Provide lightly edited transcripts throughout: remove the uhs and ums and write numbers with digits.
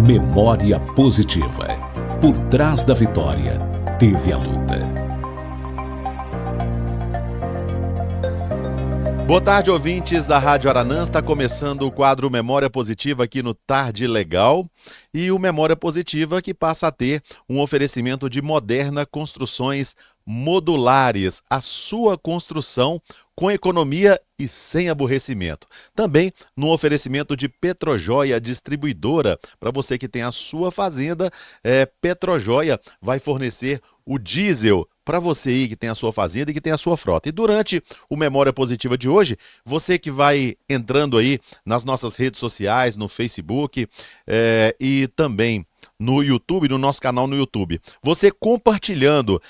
Memória positiva. Por trás da vitória, teve a luta. Boa tarde, ouvintes da Rádio Aranã. Está começando o quadro Memória Positiva aqui no Tarde Legal. E o Memória Positiva que passa a ter um oferecimento de Moderna Construções Modulares. A sua construção com economia e sem aborrecimento. Também no oferecimento de Petrojoia Distribuidora. Para você que tem a sua fazenda, Petrojoia vai fornecer o diesel para você aí que tem a sua fazenda e que tem a sua frota. E durante o Memória Positiva de hoje, você que vai entrando aí nas nossas redes sociais, no Facebook e também no YouTube, no nosso canal no YouTube. Você compartilhando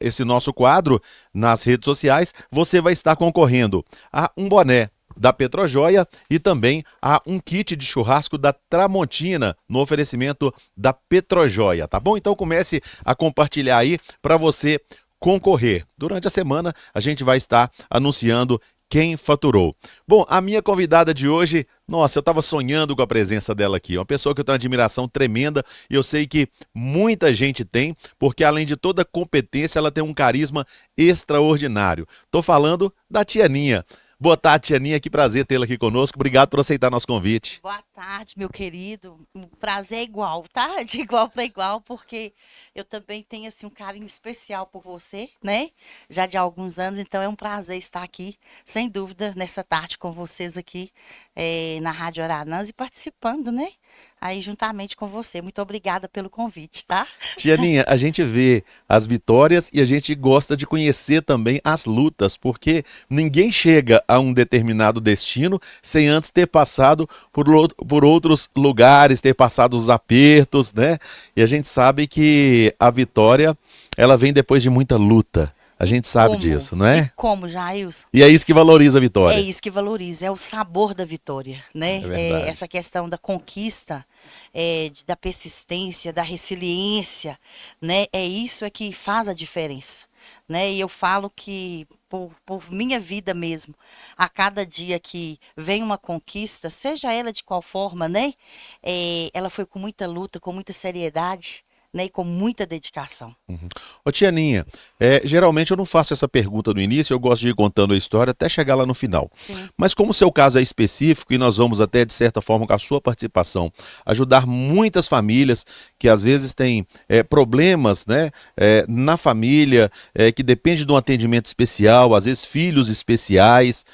esse nosso quadro nas redes sociais, você vai estar concorrendo a um boné da Petrojoia e também a um kit de churrasco da Tramontina no oferecimento da Petrojoia, tá bom? Então comece a compartilhar aí para você concorrer. Durante a semana a gente vai estar anunciando quem faturou. Bom, a minha convidada de hoje, nossa, eu estava sonhando com a presença dela aqui. Uma pessoa que eu tenho uma admiração tremenda e eu sei que muita gente tem, porque além de toda competência, ela tem um carisma extraordinário. Tô falando da Tianinha. Boa tarde, Tianinha, que prazer tê-la aqui conosco. Obrigado por aceitar nosso convite. Boa tarde, meu querido. O prazer é igual, tá? De igual para igual, porque eu também tenho assim um carinho especial por você, né? Já de alguns anos, então é um prazer estar aqui, sem dúvida, nessa tarde com vocês aqui na Rádio Aranãs e participando, né? Aí juntamente com você. Muito obrigada pelo convite, tá? Tianinha, a gente vê as vitórias e a gente gosta de conhecer também as lutas, porque ninguém chega a um determinado destino sem antes ter passado por outros lugares, ter passado os apertos, né? E a gente sabe que a vitória, ela vem depois de muita luta. A gente sabe disso, não E é? como, Jailson? E é isso que valoriza a É vitória. isso que valoriza, é o sabor da vitória, né? É verdade. Essa questão da conquista, da persistência, da resiliência, né? É isso que faz a diferença, né? E eu falo que por minha vida mesmo, a cada dia que vem uma conquista, seja ela de qual forma, né? Ela foi com muita luta, com muita seriedade, né? E com muita dedicação. Ô Tianinha, geralmente eu não faço essa pergunta no início, eu gosto de ir contando a história até chegar lá no final. Sim. Mas como o seu caso é específico e nós vamos até, de certa forma, com a sua participação, ajudar muitas famílias que às vezes têm problemas, né, na família, que depende de um atendimento especial, às vezes filhos especiais,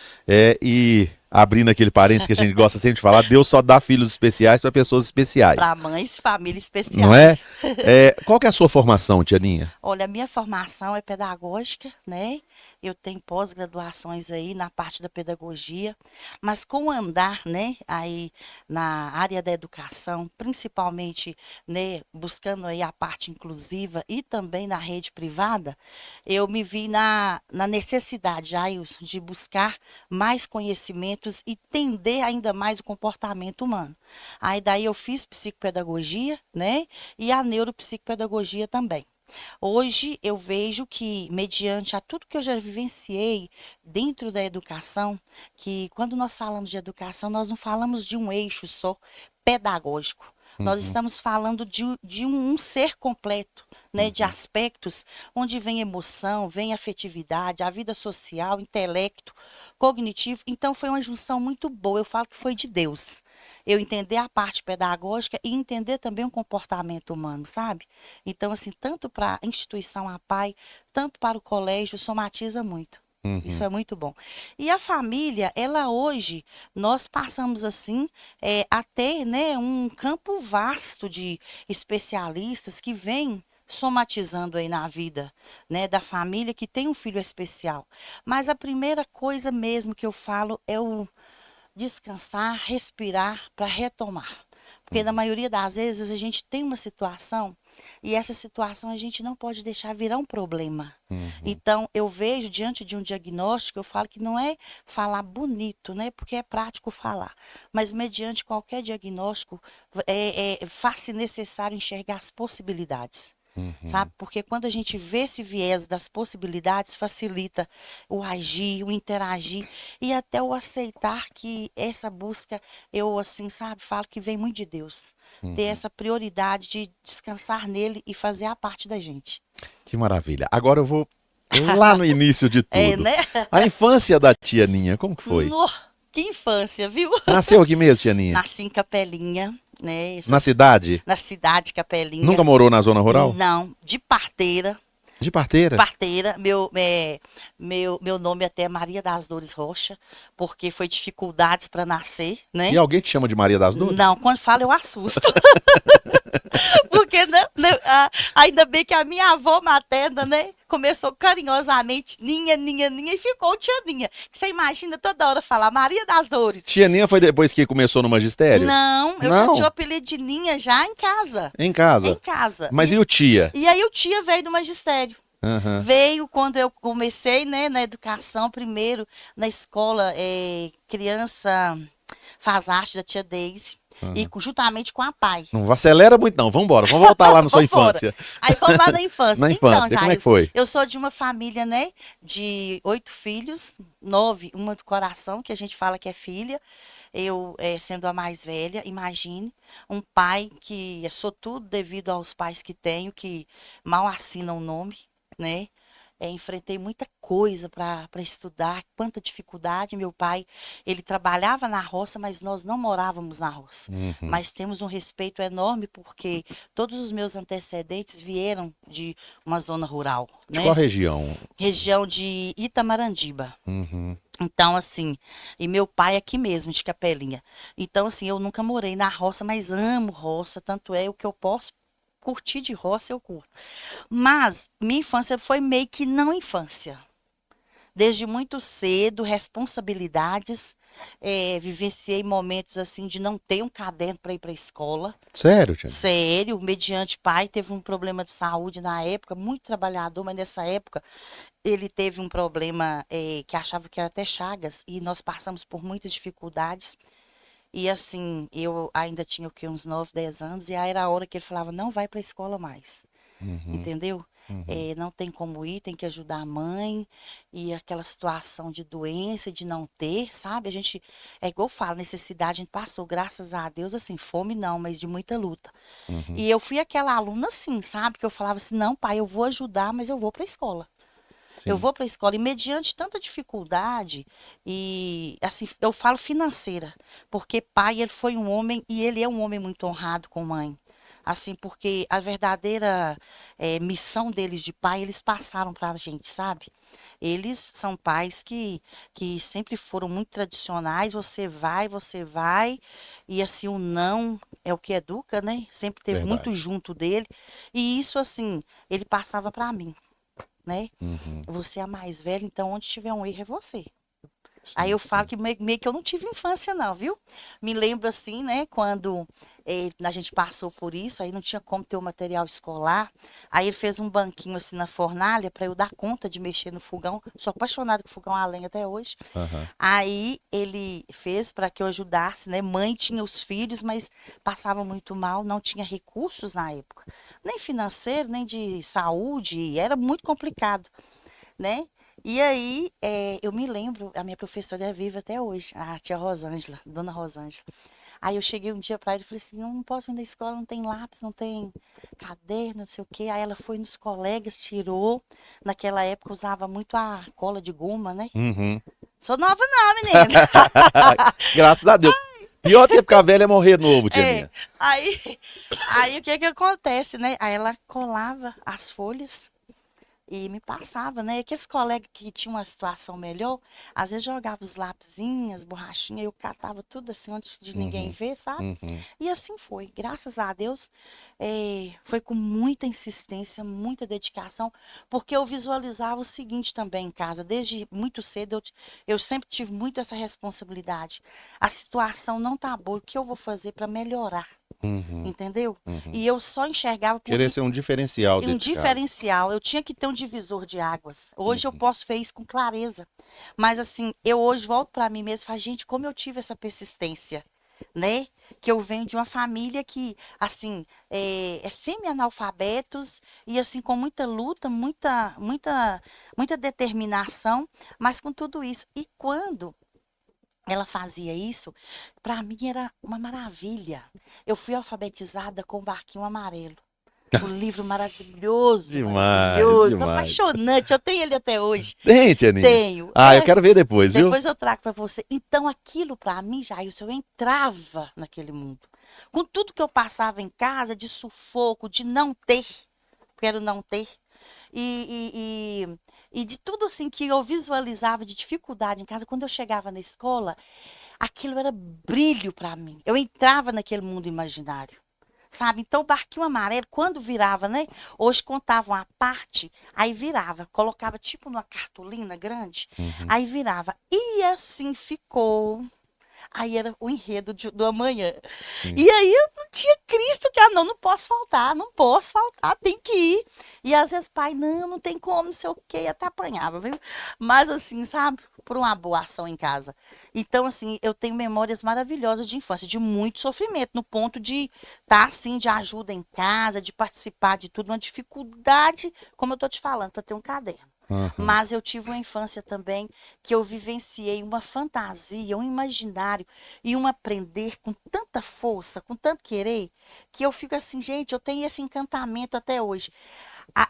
e abrindo aquele parênteses que a gente gosta sempre de falar, Deus só dá filhos especiais para pessoas especiais. Para mães e famílias Não é? especiais. Qual que é a sua formação, Tianinha? Olha, a minha formação é pedagógica, né? Eu tenho pós-graduações aí na parte da pedagogia, mas com o andar, né, aí na área da educação, principalmente, né, buscando aí a parte inclusiva e também na rede privada, eu me vi na necessidade, Jailson, de buscar mais conhecimentos e entender ainda mais o comportamento humano. Aí daí eu fiz psicopedagogia, né, e a neuropsicopedagogia também. Hoje eu vejo que, mediante a tudo que eu já vivenciei dentro da educação, que quando nós falamos de educação, nós não falamos de um eixo só pedagógico. Nós estamos falando de um ser completo, né, de aspectos onde vem emoção, vem afetividade, a vida social, intelecto, cognitivo. Então foi uma junção muito boa. Eu falo que foi de Deus. Eu entender a parte pedagógica e entender também o comportamento humano, sabe? Então, assim, tanto para a instituição APAE, tanto para o colégio, somatiza muito. Isso é muito bom. E a família, ela hoje, nós passamos assim a ter, né, um campo vasto de especialistas que vêm somatizando aí na vida, né, da família que tem um filho especial. Mas a primeira coisa mesmo que eu falo é o descansar, respirar para retomar. Porque na maioria das vezes a gente tem uma situação e essa situação a gente não pode deixar virar um problema. Então, eu vejo diante de um diagnóstico, eu falo que não é falar bonito, né? Porque é prático falar. Mas mediante qualquer diagnóstico, faz-se necessário enxergar as possibilidades. sabe? Porque quando a gente vê esse viés das possibilidades, facilita o agir, o interagir e até o aceitar que essa busca, eu assim, sabe, falo que vem muito de Deus. Ter essa prioridade de descansar nele e fazer a parte da gente. Que maravilha. Agora eu vou lá no início de É, tudo. né? A infância da tia Ninha, como que foi? No, que infância, viu? Nasceu aqui mesmo, tia Ninha? Nasci em Capelinha, né? Na cidade? Na cidade de Capelinha. Nunca morou na zona rural? Não, de parteira. De parteira? Parteira, meu nome até é Maria das Dores Rocha, porque foi dificuldades para nascer, né? E alguém te chama de Maria das Dores? Não, quando falo eu assusto. Porque ainda bem que a minha avó materna, né, começou carinhosamente, Ninha, Ninha, Ninha, e ficou tia Ninha. Que você imagina toda hora falar Maria das Dores. Tia Ninha foi depois que começou no magistério? Não, eu Não. já tinha o apelido de Ninha já em casa. Em casa? Em casa. Mas e o tia? E aí o tia veio do magistério. Aham. Veio quando eu comecei, né, na educação, primeiro na escola Criança Faz Arte da tia Deise, e juntamente com a PAI. Não acelera muito não, vamos voltar lá na sua Vambora. infância. Aí vamos lá na infância. Na infância, Então, como é que Jailson, foi? eu sou de uma família, né, de 8 filhos, 9, uma do coração, que a gente fala que é filha. Eu, sendo a mais velha, imagine, um pai que sou tudo devido aos pais que tenho, que mal assinam o nome, né? Enfrentei muita coisa para estudar, quanta dificuldade. Meu pai, ele trabalhava na roça, mas nós não morávamos na roça. Mas temos um respeito enorme porque todos os meus antecedentes vieram de uma zona rural, De né? qual região? Região de Itamarandiba. Uhum. Então, assim, e meu pai aqui mesmo, de Capelinha. Então, assim, eu nunca morei na roça, mas amo roça, tanto é o que eu posso curtir de roça, eu curto. Mas minha infância foi meio que não infância. Desde muito cedo, responsabilidades, vivenciei momentos assim de não ter um caderno para ir para a escola. Sério, tia? Sério, mediante pai, teve um problema de saúde na época, muito trabalhador, mas nessa época ele teve um problema que achava que era até Chagas, e nós passamos por muitas dificuldades. E assim, eu ainda tinha o quê, uns 9, 10 anos, e aí era a hora que ele falava, não vai para a escola mais, entendeu? Não tem como ir, tem que ajudar a mãe, e aquela situação de doença, de não ter, sabe? A gente, é igual eu falo, necessidade, a gente passou, graças a Deus, assim, fome não, mas de muita luta. E eu fui aquela aluna assim, sabe? Que eu falava assim, não, pai, eu vou ajudar, mas eu vou para a escola. Sim. Eu vou para a escola e mediante tanta dificuldade e assim, eu falo financeira, porque pai ele foi um homem e ele é um homem muito honrado com mãe. Assim, porque a verdadeira missão deles de pai, eles passaram para a gente, sabe? Eles são pais que sempre foram muito tradicionais, você vai, e assim, o não é o que educa, né? Sempre teve Verdade. muito junto dele, e isso, assim, ele passava para mim, né? Você é a mais velha, então onde tiver um erro é você. Aí eu falo que meio que eu não tive infância não, viu? Me lembro assim, né, quando a gente passou por isso, aí não tinha como ter o material escolar, aí ele fez um banquinho assim na fornalha para eu dar conta de mexer no fogão, sou apaixonada com fogão a lenha até hoje. Aí ele fez para que eu ajudasse, né, mãe tinha os filhos, mas passava muito mal, não tinha recursos na época, nem financeiro, nem de saúde, era muito complicado, né? E aí, eu me lembro, a minha professora é viva até hoje, a tia Rosângela, dona Rosângela. Aí eu cheguei um dia para ela e falei assim, não posso vir da escola, não tem lápis, não tem caderno, não sei o quê. Aí ela foi nos colegas, tirou. Naquela época usava muito a cola de goma, né? Sou nova não, menina. Graças a Deus. Pior que ficar velha é morrer novo, tia Ninha. Aí o que que acontece, né? Aí ela colava as folhas e me passava, né? E aqueles colegas que tinham uma situação melhor, às vezes jogava os lapisinhas, borrachinha, eu catava tudo assim antes de ninguém ver, sabe? E assim foi. Graças a Deus, foi com muita insistência, muita dedicação, porque eu visualizava o seguinte também em casa, desde muito cedo eu sempre tive muito essa responsabilidade. A situação não tá boa, o que eu vou fazer para melhorar? Entendeu? E eu só enxergava por Querer ser um diferencial um dentro de casa. diferencial. Eu tinha que ter um divisor de águas. Hoje eu posso ver isso com clareza. Mas assim, eu hoje volto para mim mesma e falo, gente, como eu tive essa persistência. né? Que eu venho de uma família que, assim, é semi-analfabetos e, assim, com muita luta, muita determinação, mas com tudo isso. E quando ela fazia isso, para mim era uma maravilha. Eu fui alfabetizada com o Barquinho Amarelo. O livro maravilhoso, Demais, maravilhoso, demais. apaixonante. Eu tenho ele até hoje. Tem, Tianinha? Tenho. Ah, eu quero ver depois, viu? Depois eu trago para você. Então, aquilo para mim, Jailson, eu entrava naquele mundo. Com tudo que eu passava em casa, de sufoco, de não ter, quero não ter, e de tudo assim que eu visualizava de dificuldade em casa, quando eu chegava na escola, aquilo era brilho para mim. Eu entrava naquele mundo imaginário. Sabe? Então, o Barquinho Amarelo, quando virava, né? Hoje contavam a parte, aí virava, colocava tipo numa cartolina grande, Uhum. aí virava. E assim ficou. Aí era o enredo do amanhã. Sim. E aí eu não tinha Cristo que, não posso faltar, tem que ir. E às vezes, pai, não tem como, não sei o quê, até apanhava, viu? Mas assim, sabe? Por uma boa ação em casa. Então, assim, eu tenho memórias maravilhosas de infância, de muito sofrimento, no ponto de estar, assim, de ajuda em casa, de participar de tudo, uma dificuldade, como eu estou te falando, para ter um caderno. Aham. Mas eu tive uma infância também que eu vivenciei uma fantasia, um imaginário e um aprender com tanta força, com tanto querer, que eu fico assim, gente, eu tenho esse encantamento até hoje.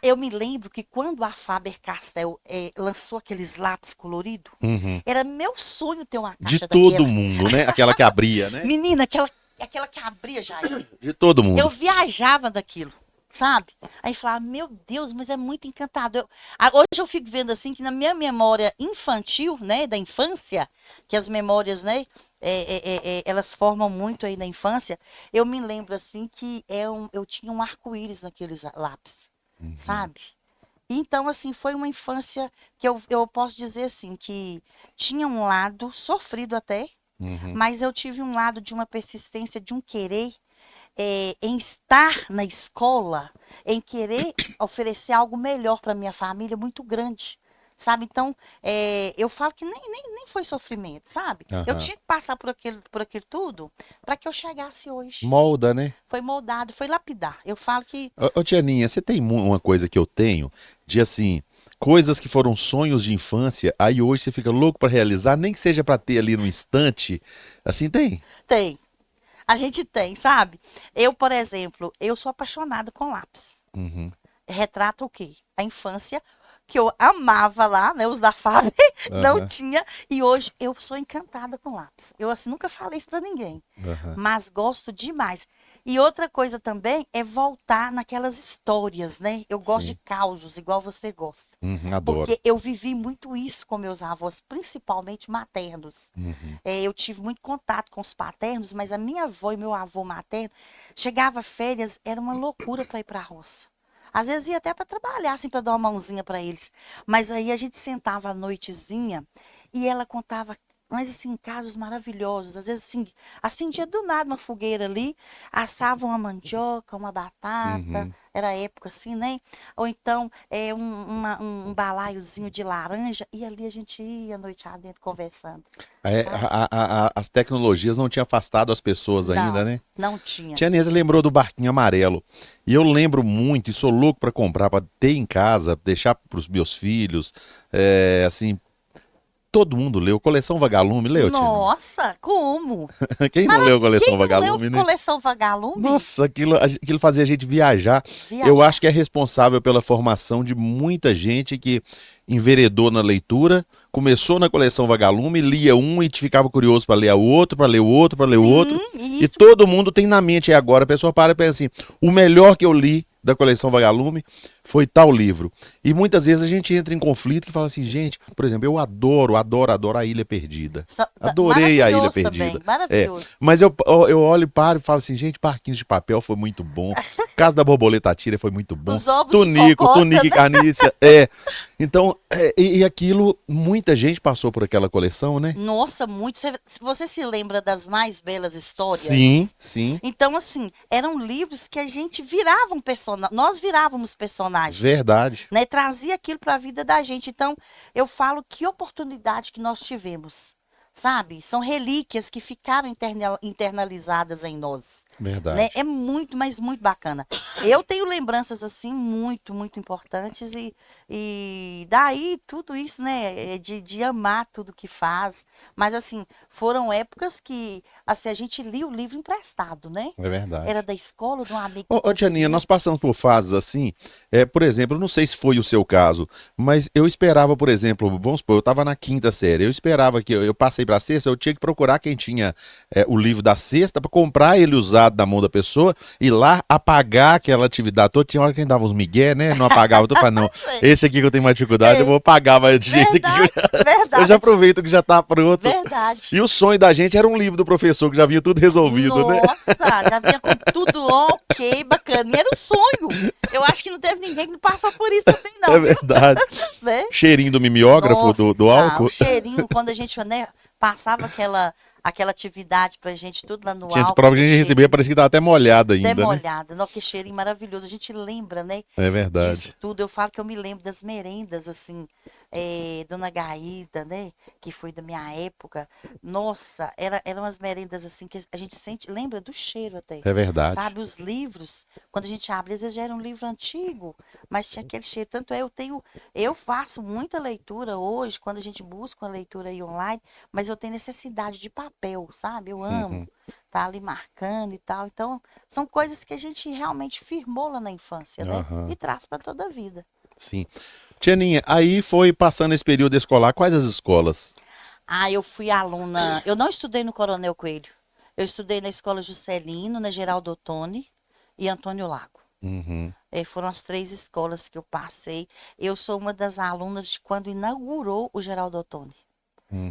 Eu me lembro que quando a Faber-Castell lançou aqueles lápis coloridos, Uhum. era meu sonho ter uma De caixa todo daquela. mundo, né? Aquela que abria, né? Menina, aquela que abria já. De todo Eu mundo. viajava daquilo, sabe? Aí falava, meu Deus, mas é muito encantador. Hoje eu fico vendo assim que na minha memória infantil, né, da infância, que as memórias, né, elas formam muito aí na infância, eu me lembro assim que eu tinha um arco-íris naqueles lápis, sabe? Então, assim, foi uma infância que eu posso dizer assim, que tinha um lado sofrido até, Uhum. mas eu tive um lado de uma persistência, de um querer em estar na escola, em querer oferecer algo melhor para minha família, muito grande. Sabe? Então, eu falo que nem foi sofrimento, sabe? Eu Aham. tinha que passar por aquilo tudo para que eu chegasse hoje. Molda, né? Foi moldado, foi lapidar. Eu falo que Ô, Tianinha, você tem uma coisa que eu tenho, de assim, coisas que foram sonhos de infância, aí hoje você fica louco pra realizar, nem que seja pra ter ali no instante. Assim tem. tem. A gente tem, sabe? Eu, por exemplo, eu sou apaixonada com lápis. Uhum. Retrata o quê? A infância que eu amava lá, né? Os da Faber, não Aham. tinha. E hoje eu sou encantada com lápis. Eu assim nunca falei isso para ninguém, Aham. mas gosto demais. E outra coisa também é voltar naquelas histórias, né? Eu gosto de Sim. causos, igual você gosta. Uhum, adoro. Porque eu vivi muito isso com meus avós, principalmente maternos. Uhum. Eu tive muito contato com os paternos, mas a minha avó e meu avô materno, chegava férias, era uma loucura para ir para a roça. Às vezes ia até para trabalhar, assim, para dar uma mãozinha para eles. Mas aí a gente sentava à noitezinha e ela contava, mas assim, casos maravilhosos. Às vezes, assim, dia do nada, uma fogueira ali, assavam uma mandioca, uma batata, Uhum. era época assim, né? Ou então um balaiozinho de laranja, e ali a gente ia a noite adentro conversando, sabe? As tecnologias não tinham afastado as pessoas ainda, Não, né? não tinha. Tia Nesa lembrou do barquinho amarelo. E eu lembro muito, e sou louco pra comprar, pra ter em casa, deixar pros meus filhos. Assim, todo mundo leu. Coleção Vagalume, leu, Tia Nina? Nossa, como? Quem não leu Coleção Quem não leu Vagalume, né? Coleção Vagalume? Nossa, aquilo fazia a gente viajar. Eu Viajar. acho que é responsável pela formação de muita gente que enveredou na leitura, começou na coleção Vagalume, lia um e ficava curioso para ler o outro, para ler o outro, para ler o outro. Sim, E isso. todo mundo tem na mente aí agora, a pessoa para e pensa assim, o melhor que eu li da coleção Vagalume foi tal livro. E muitas vezes a gente entra em conflito que fala assim, gente, por exemplo, eu adoro a Ilha Perdida. Adorei a Ilha Maravilhoso Perdida. também, maravilhoso. Mas eu olho e paro e falo assim, gente, Parquinhos de Papel foi muito bom. Casa da Borboleta Tira foi muito bom. Os ovos de Tunico cocota, e né? Canícia. Então, e aquilo, muita gente passou por aquela coleção, né? Nossa, muito. Você se lembra das mais belas histórias? Sim, sim. Então, assim, eram livros que a gente virava um personagem. Nós virávamos personagens, Verdade. né? Trazia aquilo para a vida da gente. Então, eu falo que oportunidade que nós tivemos, sabe? São relíquias que ficaram internalizadas em nós, né? Verdade. É muito, mas muito bacana. Eu tenho lembranças assim muito, muito importantes e daí tudo isso, né, de amar tudo que faz. Mas assim, foram épocas que assim, a gente lia o livro emprestado, né? É verdade. Era da escola, de um amigo que Ô, Tianinha, conseguia. nós passamos por fases assim, por exemplo, eu não sei se foi o seu caso, mas eu esperava, por exemplo, vamos supor, eu estava na quinta série, eu esperava que eu passei para a sexta, eu tinha que procurar quem tinha o livro da sexta para comprar ele usado na mão da pessoa e lá apagar aquela atividade toda. Tinha hora que a gente dava uns migué, né? Não apagava, eu falei, não, esse aqui que eu tenho mais dificuldade, eu É, vou apagar, mas de jeito que verdade, eu já verdade, aproveito que já tá pronto. verdade. E o sonho da gente era um livro do professor que já vinha tudo resolvido, né? Nossa, já vinha com tudo ok, bacana. E era o sonho. Eu acho que não teve ninguém que não passou por isso também, É não, viu? verdade. Né? Cheirinho do mimeógrafo, do Nossa, o álcool. cheirinho, quando a gente, né, passava aquela atividade pra gente, tudo lá no Tinha de álcool, prova que a aquele gente recebia, cheirinho, parecia que tava até molhada ainda, né? demolhada. Não, que cheirinho maravilhoso. A gente lembra, né, É disso verdade. tudo. Eu falo que eu me lembro das merendas, assim, Dona Gaída, né, que foi da minha época. Nossa, eram umas merendas, assim, que a gente sente, lembra do cheiro até. É verdade. Sabe, os livros, quando a gente abre, às vezes já era um livro antigo, mas tinha aquele cheiro. Tanto é, eu faço muita leitura hoje, quando a gente busca uma leitura aí online, mas eu tenho necessidade de papel, sabe? Eu amo Uhum. tá ali marcando e tal. Então, são coisas que a gente realmente firmou lá na infância, né? Aham. E traz para toda a vida. Sim. Tianinha, aí foi passando esse período escolar, quais as escolas? Ah, eu fui aluna. Eu não estudei no Coronel Coelho. Eu estudei na Escola Juscelino, na Geraldo Ottoni e Antônio Lago. Uhum. Foram as 3 escolas que eu passei. Eu sou uma das alunas de quando inaugurou o Geraldo Ottoni.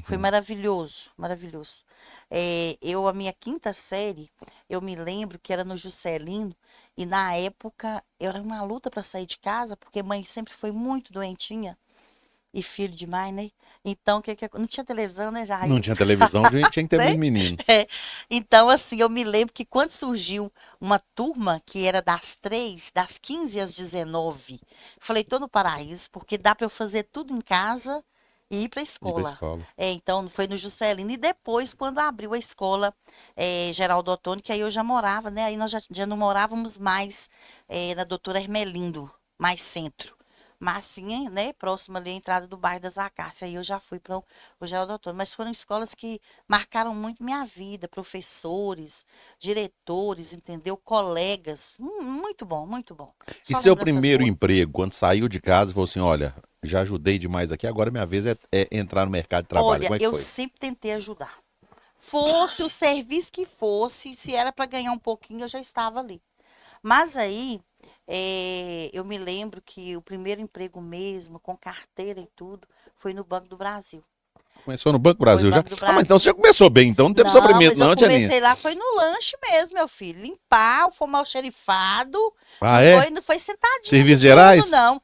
Foi Uhum. maravilhoso, maravilhoso. A minha quinta série, eu me lembro que era no Juscelino, e na época eu era uma luta para sair de casa, porque mãe sempre foi muito doentinha, e filho demais, né? Então, não tinha televisão, né, Não tinha Jair? televisão, a gente tinha que ter Né? muito menino. É. Então, assim, eu me lembro que quando surgiu uma turma que era das 15 às 19, falei, tô no paraíso, porque dá para eu fazer tudo em casa e ir para a Ir pra escola. escola. Então, foi no Juscelino. E depois, quando abriu a escola Geraldo Ottoni, que aí eu já morava, né? Aí nós já não morávamos mais na Doutora Hermelindo, mais centro. Mas sim, né, próximo ali à entrada do bairro das Acácias. Aí eu já fui para o Geraldo Ottoni. Mas foram escolas que marcaram muito minha vida, professores, diretores, entendeu? Colegas. Muito bom, muito bom. E Só seu lembranças primeiro boas. emprego, quando saiu de casa e falou assim, olha, já ajudei demais aqui, agora minha vez é entrar no mercado de trabalho. Olha, Como é que eu foi? sempre tentei ajudar. Fosse o serviço que fosse, se era para ganhar um pouquinho, eu já estava ali. Mas aí, eu me lembro que o primeiro emprego mesmo, com carteira e tudo, foi no Banco do Brasil. Começou no Banco Foi Brasil já? Banco do Ah, mas então você Brasil. já começou bem, então não teve Não, sofrimento mas eu não, Tianinha. comecei lá, foi no lanche mesmo, meu filho. Limpar, fumar o xerifado. Ah, Não é? foi, não foi sentadinha no Serviços turno, gerais? não.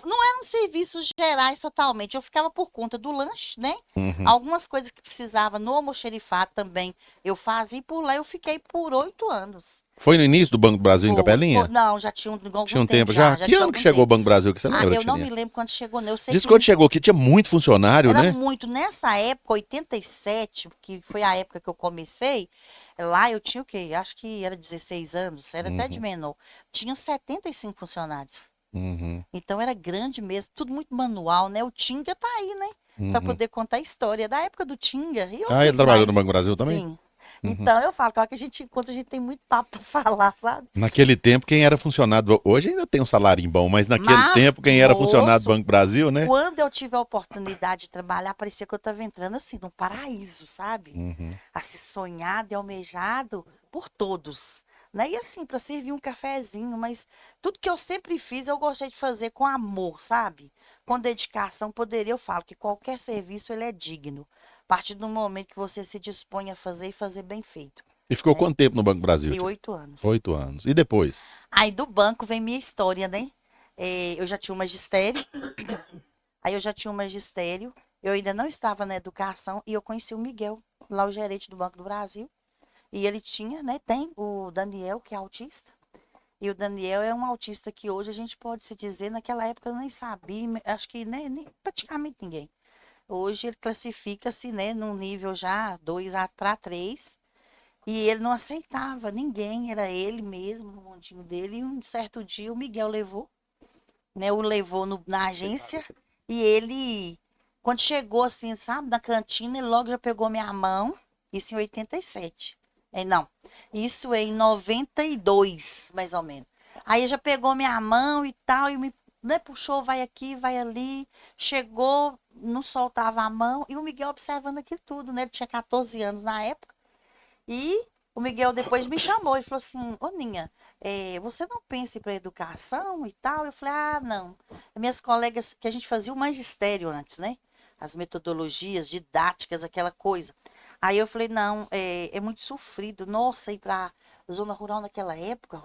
Não eram serviços gerais totalmente. Eu ficava por conta do lanche, né? Uhum. Algumas coisas que precisava no almoxerifado também eu fazia e por lá eu fiquei por 8 anos. Foi no início do Banco do Brasil em Foi, Capelinha? não, já tinha algum Tinha um tempo tempo já? já Que tinha ano que algum chegou o tempo. Banco do Brasil, que você Ah, lembra, eu não me Tianinha? lembro quando chegou, não. Eu sei Diz que que quando chegou aqui tinha muito funcionário, era né? muito. Nessa época, 87, que foi a época que eu comecei, lá eu tinha o quê? Acho que era 16 anos, era até de Uhum, menor. Tinham 75 funcionários. uhum, Então era grande mesmo, tudo muito manual, né? O Tinga tá aí, né? Para uhum. poder contar a história da época do Tinga e Ah, ele outros trabalhou no mais. Banco do Brasil também? Sim. Uhum. Então eu falo, claro que enquanto a gente tem muito papo para falar, sabe? Naquele tempo, quem era funcionário, hoje ainda tem um salário bom, mas naquele Mas, tempo, quem era funcionário do moço, Banco do Brasil, né? quando eu tive a oportunidade de trabalhar, parecia que eu estava entrando assim, num paraíso, sabe? Uhum. Assim, sonhado e almejado por todos. Né? E assim, para servir um cafezinho, mas tudo que eu sempre fiz, eu gostei de fazer com amor, sabe? Com dedicação, eu falo que qualquer serviço ele é digno. A partir do momento que você se dispõe a fazer e fazer bem feito, E ficou né? quanto tempo no Banco do Brasil, Fiquei tia? 8 anos. 8 anos. E depois? Aí do banco vem minha história, né? Eu já tinha um magistério, aí eu já tinha um magistério, eu ainda não estava na educação e eu conheci o Miguel, lá o gerente do Banco do Brasil. E ele tinha, né? Tem o Daniel, que é autista. E o Daniel é um autista que hoje a gente pode se dizer, naquela época eu nem sabia, acho que nem praticamente ninguém. Hoje ele classifica-se, né, num nível já 2 para 3. E ele não aceitava ninguém, era ele mesmo, no mundinho dele. E um certo dia o Miguel levou, né, o levou na agência. E ele, quando chegou assim, sabe, na cantina, ele logo já pegou minha mão. Isso em 87. Não, isso em 92, mais ou menos. Aí já pegou minha mão e tal, e me, né, puxou, vai aqui, vai ali. Chegou, não soltava a mão. E o Miguel observando aquilo tudo, né? Ele tinha 14 anos na época. E o Miguel depois me chamou e falou assim, ô Ninha, você não pensa em ir para educação e tal? Eu falei, ah, não. Minhas colegas, que a gente fazia o magistério antes, né? As metodologias didáticas, aquela coisa. Aí eu falei, não, é muito sofrido. Nossa, ir para zona rural naquela época,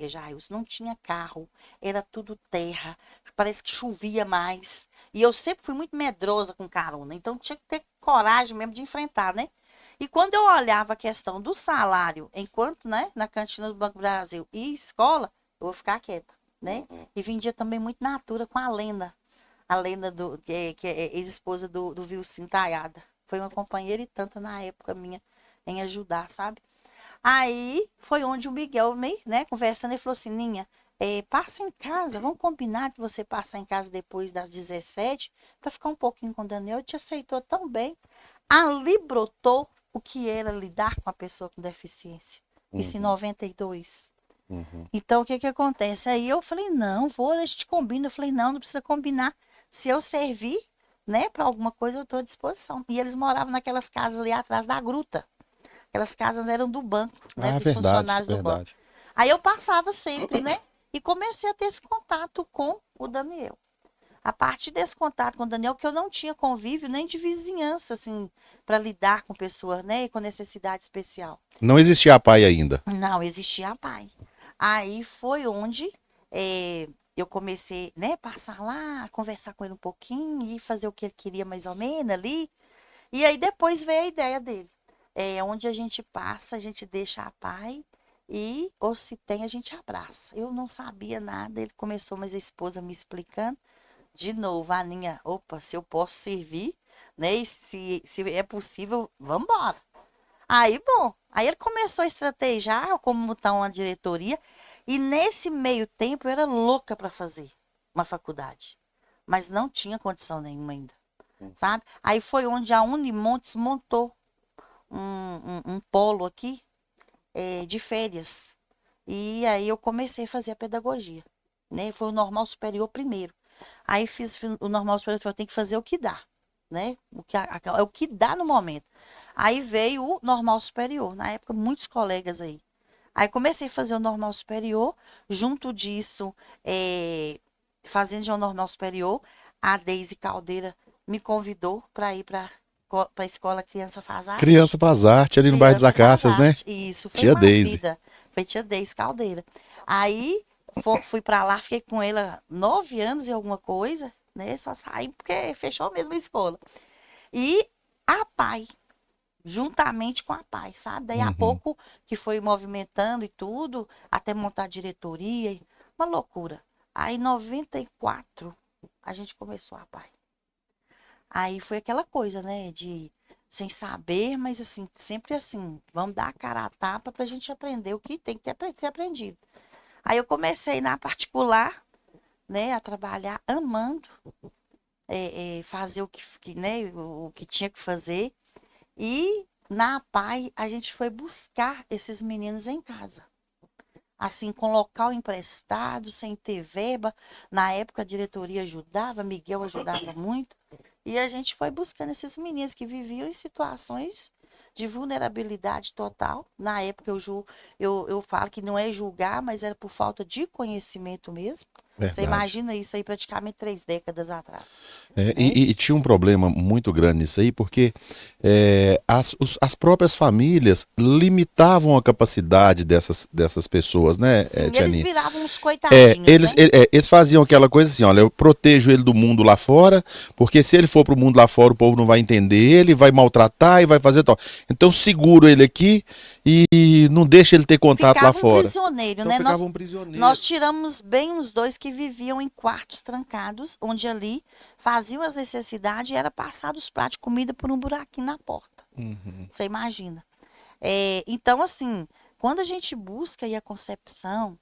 Jairus, não tinha carro, era tudo terra, parece que chovia mais. E eu sempre fui muito medrosa com carona, então tinha que ter coragem mesmo de enfrentar, né? E quando eu olhava a questão do salário, enquanto, né, na cantina do Banco Brasil e escola, eu vou ficar quieta, né? E vendia também muito natura com a Lenda que é ex-esposa do Vilcim Taiada. Foi uma companheira e tanta na época minha em ajudar, sabe? Aí foi onde o Miguel, né, conversando, ele falou assim, Ninha, passa em casa, vamos combinar que você passa em casa depois das 17 para ficar um pouquinho com o Daniel. Te aceitou tão bem. Ali brotou o que era lidar com a pessoa com deficiência. Isso em 92. Então, o que acontece? Aí eu falei, não, a gente combina. Eu falei, não precisa combinar. Se eu servir, né, para alguma coisa, eu estou à disposição. E eles moravam naquelas casas ali atrás da gruta. Aquelas casas eram do banco, né, dos verdade, funcionários do verdade. banco. Aí eu passava sempre, né, e comecei a ter esse contato com o Daniel. A partir desse contato com o Daniel, que eu não tinha convívio nem de vizinhança, assim, para lidar com pessoas, né, com necessidade especial. Não existia a PAI ainda. Não, existia a PAI. Aí foi onde eu comecei, né, passar lá, conversar com ele um pouquinho e fazer o que ele queria mais ou menos ali. E aí depois veio a ideia dele. Onde a gente passa, a gente deixa a PAI e, ou se tem, a gente abraça. Eu não sabia nada, ele começou, mas a esposa me explicando. De novo, a Aninha, opa, se eu posso servir, né? E se é possível, vamos embora. Aí, bom, aí ele começou a estrategiar como montar uma diretoria. E nesse meio tempo eu era louca para fazer uma faculdade. Mas não tinha condição nenhuma ainda, sabe? Aí foi onde a Unimontes montou um polo aqui de férias. E aí eu comecei a fazer a pedagogia, né? Foi o normal superior primeiro. Aí fiz o normal superior, eu tenho que fazer o que dá, né? É o que dá no momento. Aí veio o normal superior, na época muitos colegas aí. Aí comecei a fazer o normal superior, junto disso, fazendo já o normal superior, a Deise Caldeira me convidou para ir para a escola Criança Faz Arte. Criança Faz Arte, ali no bairro das Acácias, né? Isso, foi Tia uma Deise. vida. Foi tia Deise Caldeira. Aí fui para lá, fiquei com ela 9 anos e alguma coisa, né? Só saí porque fechou mesmo a escola. E a PAI, juntamente com a PAI, sabe? Daí a pouco que foi movimentando e tudo, até montar a diretoria, uma loucura. Aí em 94 a gente começou a PAI. Aí foi aquela coisa, né? De sem saber, mas assim, sempre assim, vamos dar a cara a tapa pra gente aprender o que tem que ter aprendido. Aí eu comecei na particular, né, a trabalhar amando, fazer o que tinha que fazer. E na PAI a gente foi buscar esses meninos em casa. Assim, com local emprestado, sem ter verba. Na época a diretoria ajudava, Miguel ajudava muito. E a gente foi buscando esses meninos que viviam em situações de vulnerabilidade total. Na época eu falo que não é julgar, mas era por falta de conhecimento mesmo. Verdade. Você imagina isso aí praticamente 3 décadas atrás. E tinha um problema muito grande nisso aí, porque as próprias famílias limitavam a capacidade dessas pessoas, né, Sim, Tia eles Ninha? viravam uns coitadinhos, né? Eles faziam aquela coisa assim, olha, eu protejo ele do mundo lá fora, porque se ele for pro mundo lá fora, o povo não vai entender ele, vai maltratar e vai fazer tal. Então seguro ele aqui e não deixa ele ter contato lá Ficava um fora. prisioneiro, Então né? ficava um prisioneiro. Nós tiramos bem os dois que viviam em quartos trancados, onde ali faziam as necessidades e era passado os pratos de comida por um buraquinho na porta. Uhum. Você imagina. Então, assim, quando a gente busca aí a concepção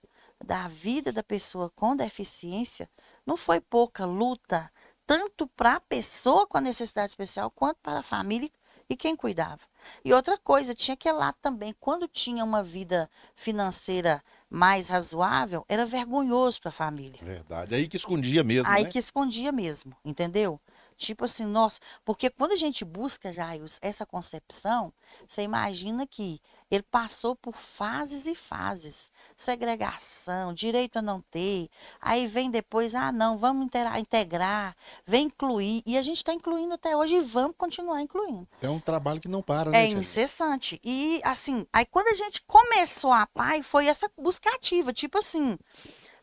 da vida da pessoa com deficiência, não foi pouca luta, tanto para a pessoa com a necessidade especial, quanto para a família e quem cuidava. E outra coisa, tinha que lá também, quando tinha uma vida financeira mais razoável, era vergonhoso para a família. Verdade. Aí que escondia mesmo, Aí né? que escondia mesmo, entendeu? Tipo assim, nossa, porque quando a gente busca, Jaios, essa concepção, você imagina que ele passou por fases e fases, segregação, direito a não ter, aí vem depois, não, vamos integrar, vem incluir, e a gente está incluindo até hoje e vamos continuar incluindo. É um trabalho que não para, É né, Tia? incessante. E assim, aí quando a gente começou a PAI, foi essa busca ativa, tipo assim,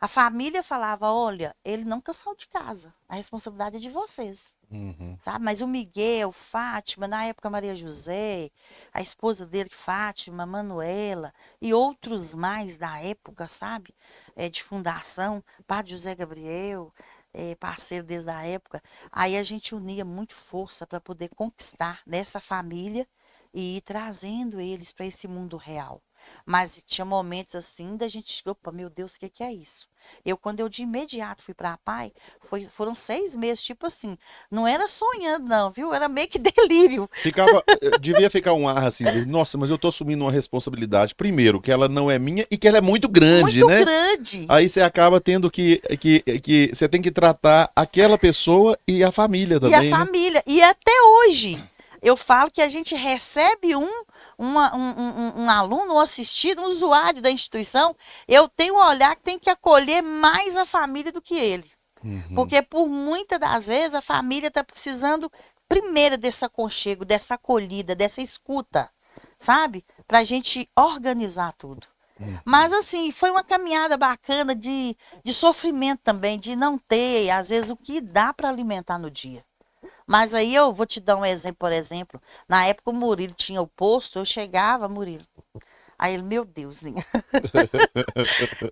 a família falava, olha, ele nunca saiu de casa, a responsabilidade é de vocês. Uhum. Sabe? Mas o Miguel, Fátima, na época Maria José, a esposa dele, Fátima, Manuela e outros mais da época, sabe? De fundação, Padre José Gabriel, parceiro desde a época. Aí a gente unia muito força para poder conquistar nessa família e ir trazendo eles para esse mundo real. Mas tinha momentos assim da gente, opa, meu Deus, o que é isso? Quando eu de imediato fui para a PAI, foram 6 meses, tipo assim, não era sonhando não, viu? Era meio que delírio. Devia ficar um ar assim, nossa, mas eu tô assumindo uma responsabilidade, primeiro, que ela não é minha e que ela é muito grande, Muito né? grande. Aí você acaba tendo que você tem que tratar aquela pessoa e a família E a também, né? família. E até hoje, eu falo que a gente recebe um aluno, um assistido, um usuário da instituição, eu tenho um olhar que tem que acolher mais a família do que ele. Uhum. Porque por muitas das vezes a família está precisando primeiro desse aconchego, dessa acolhida, dessa escuta, sabe? Para a gente organizar tudo. Mas assim, foi uma caminhada bacana de sofrimento também, de não ter, às vezes, o que dá para alimentar no dia. Mas aí eu vou te dar um exemplo, por exemplo, na época o Murilo tinha o posto, eu chegava, Murilo. Aí ele, meu Deus, Ninha.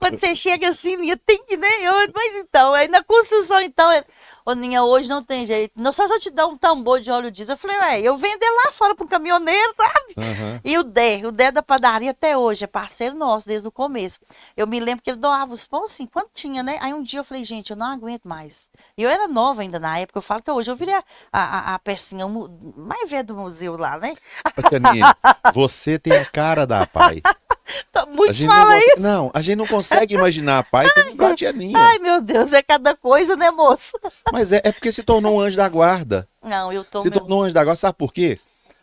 Quando você chega assim, Ninha, tem que nem eu. Mas então, aí na construção, então, ele, ô Ninha, hoje não tem jeito. Não só se eu te dar um tambor de óleo diesel. Eu falei, eu vendo ele lá fora pro caminhoneiro, sabe? Uhum. E o Dé da padaria até hoje, é parceiro nosso desde o começo. Eu me lembro que ele doava os pães assim, quando tinha, né? Aí um dia eu falei, gente, eu não aguento mais. E eu era nova ainda na época, eu falo que hoje eu virei a pecinha mais velha do museu lá, né? Ô, Tia Nini, você tem a cara da PAI. Muitos falam isso. Não, a gente não consegue imaginar a PAI sem lembrar a Tia Ninha. Ai, meu Deus, é cada coisa, né, moça? Mas é porque se tornou um anjo da guarda. Não, eu tô. Se tornou um anjo da guarda, sabe por quê?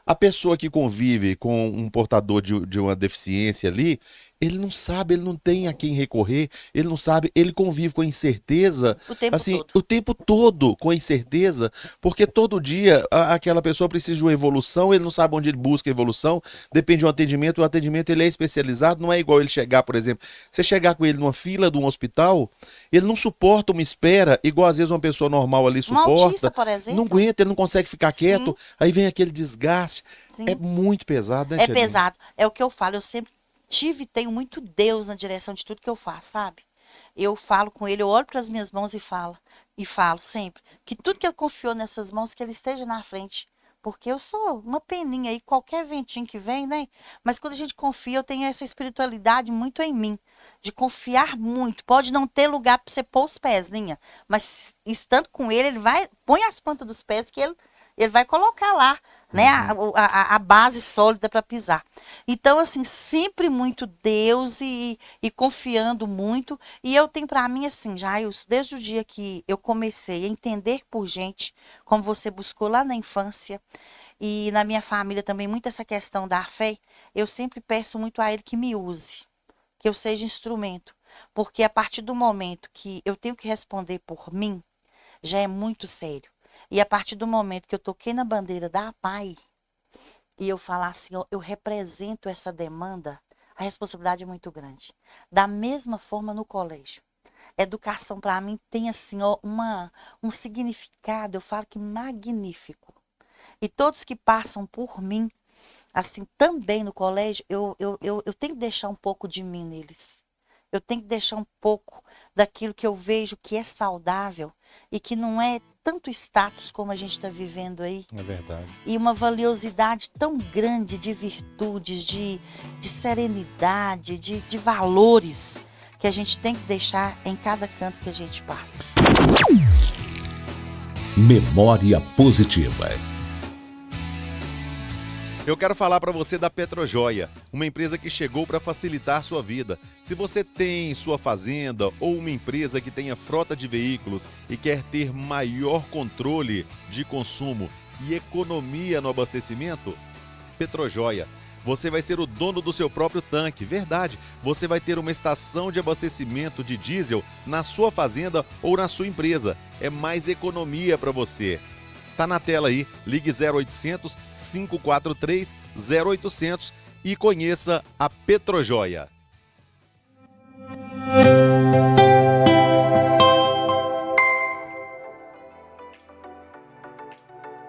A pessoa que convive com um portador de uma deficiência ali, ele não sabe, ele não tem a quem recorrer, ele não sabe, ele convive com a incerteza, O tempo assim, todo. o tempo todo com a incerteza, porque todo dia aquela pessoa precisa de uma evolução, ele não sabe onde ele busca a evolução, depende de um atendimento, o atendimento ele é especializado, não é igual ele chegar, por exemplo, você chegar com ele numa fila de um hospital, ele não suporta uma espera, igual às vezes uma pessoa normal ali Um autista, suporta, por exemplo. não aguenta, ele não consegue ficar quieto, Sim. aí vem aquele desgaste, Sim. é muito pesado, né, É Tia Nini? pesado. É o que eu falo, eu sempre tive e tenho muito Deus na direção de tudo que eu faço, sabe? Eu falo com ele, eu olho para as minhas mãos e falo sempre, que tudo que ele confiou nessas mãos, que ele esteja na frente. Porque eu sou uma peninha aí, qualquer ventinho que vem, né? Mas quando a gente confia, eu tenho essa espiritualidade muito em mim, de confiar muito. Pode não ter lugar para você pôr os pés, Ninha, mas estando com ele, ele vai, põe as plantas dos pés que ele vai colocar lá, né? A base sólida para pisar. Então, assim, sempre muito Deus e confiando muito. E eu tenho para mim, assim, Jails, desde o dia que eu comecei a entender por gente, como você buscou lá na infância, e na minha família também, muito essa questão da fé, eu sempre peço muito a Ele que me use, que eu seja instrumento. Porque a partir do momento que eu tenho que responder por mim, já é muito sério. E a partir do momento que eu toquei na bandeira da PAI, e eu falar assim, eu represento essa demanda, a responsabilidade é muito grande. Da mesma forma no colégio. Educação para mim tem assim um significado, eu falo que magnífico. E todos que passam por mim, assim, também no colégio, eu tenho que deixar um pouco de mim neles. Eu tenho que deixar um pouco daquilo que eu vejo que é saudável e que não é tanto status como a gente está vivendo aí. É verdade. E uma valiosidade tão grande de virtudes, de serenidade, de valores que a gente tem que deixar em cada canto que a gente passa. Memória positiva. Eu quero falar para você da Petrojoia, uma empresa que chegou para facilitar sua vida. Se você tem sua fazenda ou uma empresa que tenha frota de veículos e quer ter maior controle de consumo e economia no abastecimento, Petrojoia. Você vai ser o dono do seu próprio tanque, verdade. Você vai ter uma estação de abastecimento de diesel na sua fazenda ou na sua empresa. É mais economia para você. Tá na tela aí, ligue 0800 543 0800 e conheça a Petrojoia.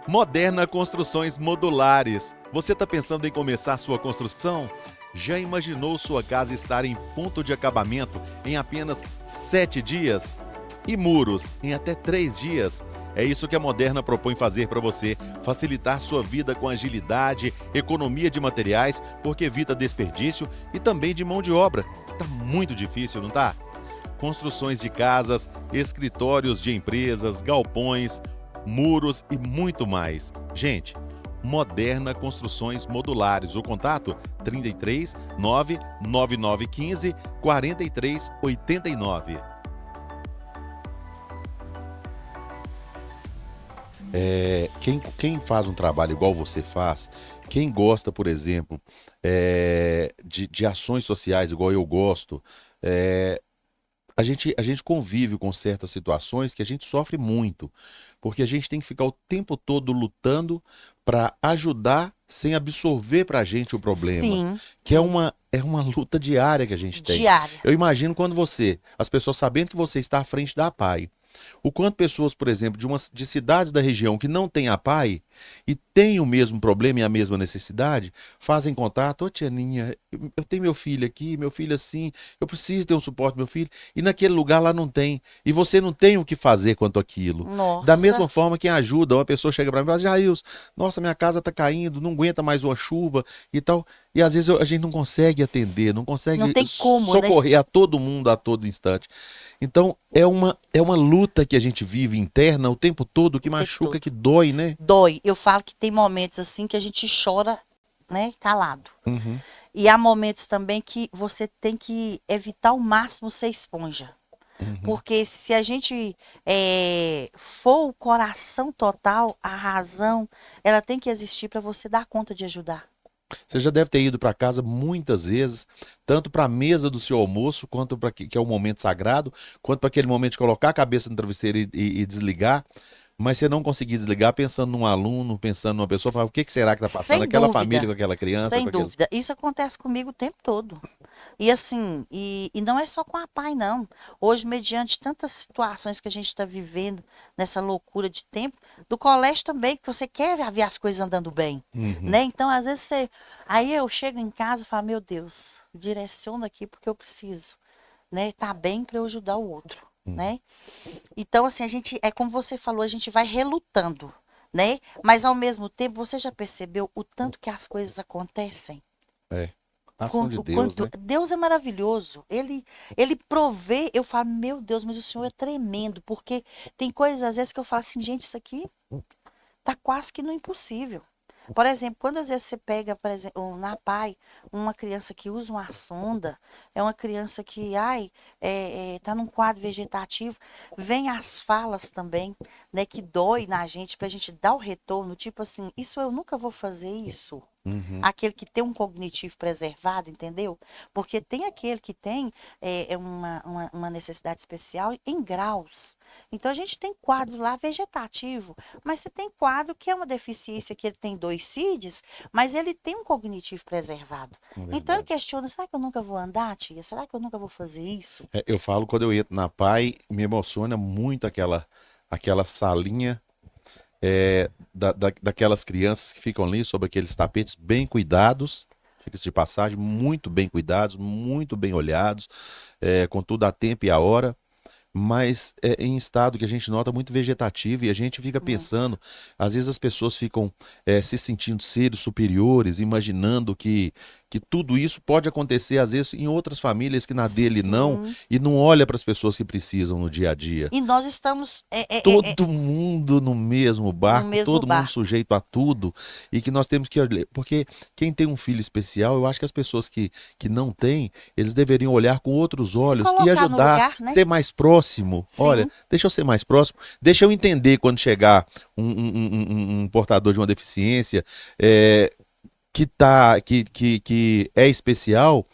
Moderna Construções Modulares. Você está pensando em começar sua construção? Já imaginou sua casa estar em ponto de acabamento em apenas 7 dias? E muros em até 3 dias? É isso que a Moderna propõe fazer para você, facilitar sua vida com agilidade, economia de materiais, porque evita desperdício e também de mão de obra. Tá muito difícil, não tá? Construções de casas, escritórios de empresas, galpões, muros e muito mais. Gente, Moderna Construções Modulares. O contato 33 99915 4389. Quem faz um trabalho igual você faz, quem gosta, por exemplo, de ações sociais igual eu gosto, a gente convive com certas situações que a gente sofre muito, porque a gente tem que ficar o tempo todo lutando para ajudar sem absorver para a gente o problema. Sim. Que é uma luta diária que a gente tem. Diária. Eu imagino quando as pessoas sabendo que você está à frente da APAE, o quanto pessoas, por exemplo, de cidades da região que não têm APAE e têm o mesmo problema e a mesma necessidade, fazem contato: ô tia Ninha, eu tenho meu filho aqui, meu filho assim, eu preciso ter um suporte do meu filho, e naquele lugar lá não tem, e você não tem o que fazer quanto aquilo. Nossa. Da mesma forma, quem ajuda, uma pessoa chega para mim e fala: Jails, nossa, minha casa tá caindo, não aguenta mais uma chuva e tal, e às vezes a gente não consegue atender, não consegue Não tem como, socorrer, né, a todo mundo a todo instante. Então, é uma luta que a gente vive interna o tempo todo, que machuca, que dói, né? Dói. Eu falo que tem momentos assim que a gente chora, né, calado. Uhum. E há momentos também que você tem que evitar ao máximo ser esponja. Uhum. Porque se a gente for o coração total, a razão, ela tem que existir para você dar conta de ajudar. Você já deve ter ido para casa muitas vezes, tanto para a mesa do seu almoço, quanto para que é o momento sagrado, quanto para aquele momento de colocar a cabeça no travesseiro e desligar, mas você não conseguir desligar pensando num aluno, pensando numa pessoa, fala, o que será que está passando? Sem Aquela dúvida. família com aquela criança? Sem com aquele... dúvida. Isso acontece comigo o tempo todo. E assim, e não é só com a PAI, não. Hoje, mediante tantas situações que a gente está vivendo, nessa loucura de tempo, do colégio também, que você quer ver as coisas andando bem, né? Então, às vezes, aí eu chego em casa e falo: meu Deus, direciona aqui porque eu preciso, né? Tá bem para eu ajudar o outro, né? Então, assim, a gente, é como você falou, a gente vai relutando, né? Mas, ao mesmo tempo, você já percebeu o tanto que as coisas acontecem? Ação de Deus, né? Deus é maravilhoso. Ele provê. Eu falo: meu Deus, mas o Senhor é tremendo. Porque tem coisas, às vezes, que eu falo assim: gente, isso aqui tá quase que no impossível. Por exemplo, quando às vezes você pega, por exemplo, na PAI, uma criança que usa uma sonda, é uma criança que, tá num quadro vegetativo, vem as falas também, né, que dói na gente, pra gente dar o retorno, tipo assim: isso eu nunca vou fazer isso. Aquele que tem um cognitivo preservado, entendeu? Porque tem aquele que tem uma necessidade especial em graus. Então, a gente tem quadro lá vegetativo, mas você tem quadro que é uma deficiência, que ele tem 2 CIDs, mas ele tem um cognitivo preservado. Então, ele questiona: será que eu nunca vou andar, tia? Será que eu nunca vou fazer isso? Eu falo, quando eu entro na PAI, me emociona muito aquela salinha daquelas crianças que ficam ali sob aqueles tapetes bem cuidados, diga-se de passagem, muito bem cuidados, muito bem olhados, com tudo a tempo e a hora, mas em estado que a gente nota muito vegetativo e a gente fica pensando, às vezes as pessoas ficam se sentindo seres superiores, imaginando que tudo isso pode acontecer às vezes em outras famílias que na dele não, Sim. e não olha para as pessoas que precisam no dia a dia. E nós estamos Todo mundo no mesmo no barco, mesmo todo mundo barco. sujeito a tudo, e que nós temos que olhar, porque quem tem um filho especial, eu acho que as pessoas que não têm, eles deveriam olhar com outros Se olhos e colocar no ajudar, lugar, né? ser mais próximo. Olha, Sim. deixa eu ser mais próximo, deixa eu entender quando chegar um portador de uma deficiência que é especial,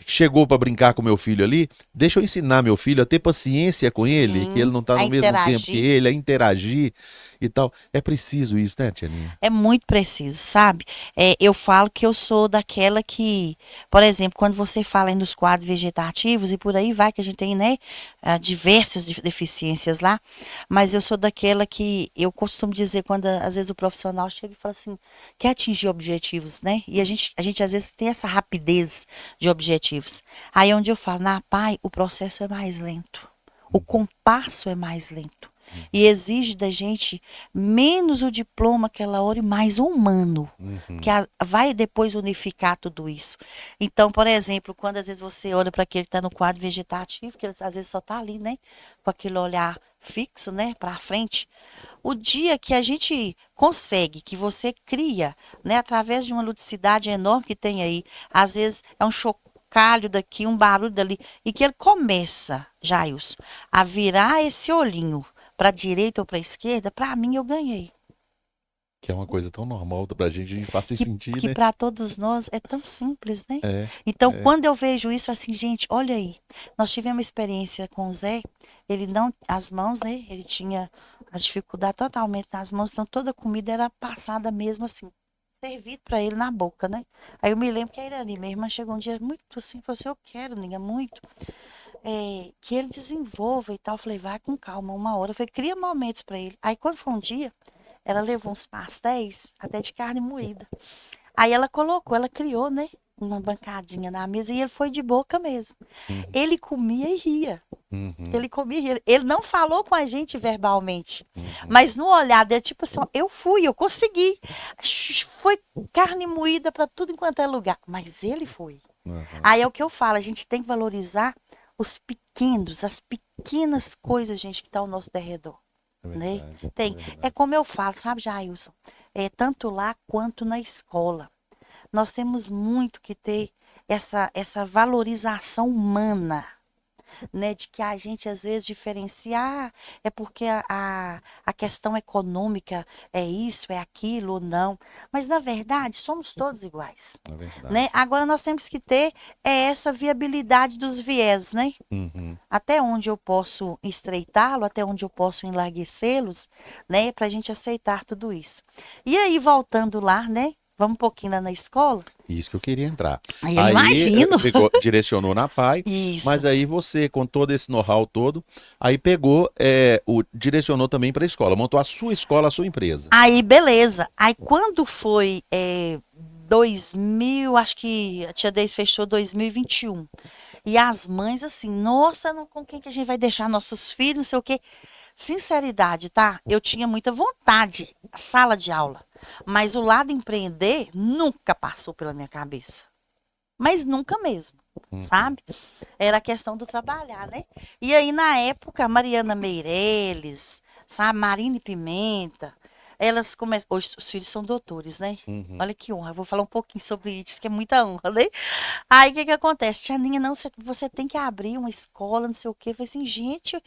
chegou para brincar com meu filho ali, deixa eu ensinar meu filho a ter paciência com ele, que ele Sim. não está A no mesmo tempo que interagir. ele, a interagir e tal. É preciso isso, né, Tianinha? É muito preciso, sabe? Eu falo que eu sou daquela que, por exemplo, quando você fala aí nos quadros vegetativos e por aí vai, que a gente tem, né, diversas deficiências lá, mas eu sou daquela que eu costumo dizer quando às vezes o profissional chega e fala assim, quer atingir objetivos, né? E a gente às vezes tem essa rapidez de objetivos. Aí é onde eu falo, na PAI, o processo é mais lento. O compasso é mais lento. E exige da gente menos o diploma aquela hora e mais o humano, que vai depois unificar tudo isso. Então, por exemplo, quando às vezes você olha para aquele que está no quadro vegetativo, que ele, às vezes só está ali, né, com aquele olhar fixo, né, para frente, o dia que a gente consegue, que você cria, né, através de uma ludicidade enorme que tem aí, às vezes é um chocalho daqui, um barulho dali, e que ele começa, Jailson, a virar esse olhinho para a direita ou para a esquerda, para mim eu ganhei. Que é uma coisa tão normal pra gente, a gente faz sem Que, sentir, que né? para todos nós é tão simples, né? É, Então, é. quando eu vejo isso, assim, gente, olha aí, nós tivemos experiência com o Zé, ele não, as mãos, né? Ele tinha a dificuldade totalmente nas mãos, então toda a comida era passada mesmo assim, servido para ele na boca, né? Aí eu me lembro que era ali, minha irmã chegou um dia muito assim, falou assim, eu quero, ninguém muito, que ele desenvolva e tal. Eu falei, vai com calma, uma hora. Eu falei, cria momentos para ele. Aí quando foi um dia, ela levou uns pastéis, até de carne moída. Aí ela colocou, ela criou, né? Uma bancadinha na mesa e ele foi de boca mesmo. Uhum, Ele comia e ria. uhum, Ele comia e ria. Ele não falou com a gente verbalmente, uhum. mas no olhar dele, tipo assim, ó, eu fui, eu consegui. Foi carne moída para tudo enquanto é lugar, mas ele foi. Aham. Aí é o que eu falo, a gente tem que valorizar os pequenos, as pequenas coisas, gente, que estão ao nosso derredor, É né? verdade, é Tem. É verdade. como eu falo, sabe, Jailson? Tanto lá quanto na escola. Nós temos muito que ter essa valorização humana, né, de que a gente às vezes diferencia, é porque a questão econômica é isso, é aquilo ou não. Mas na verdade somos todos iguais, É verdade. né? Agora nós temos que ter essa viabilidade dos viés, né? Uhum. Até onde eu posso estreitá-lo, até onde eu posso enlarguecê-los, né? Para a gente aceitar tudo isso. E aí, voltando lá, né? Vamos um pouquinho lá na escola. Isso que eu queria entrar. Aí eu Aí imagino. direcionou na PAI, Isso. mas aí você, com todo esse know-how todo, aí pegou, direcionou também para a escola, montou a sua escola, a sua empresa. Aí, beleza. Aí, quando foi 2000, acho que a Tia Deise fechou 2021. E as mães, assim, nossa, com quem que a gente vai deixar nossos filhos, não sei o quê. Sinceridade, tá? Eu tinha muita vontade, sala de aula. Mas o lado empreender nunca passou pela minha cabeça. Mas nunca mesmo, Uhum. sabe? Era a questão do trabalhar, né? E aí, na época, Mariana Meireles, sabe? Marina Pimenta, elas começam. Hoje os filhos são doutores, né? Uhum. Olha que honra. Eu vou falar um pouquinho sobre isso, que é muita honra, né? Aí o que que acontece? Tia Ninha, não, você tem que abrir uma escola, não sei o quê. Eu falei assim, gente, eu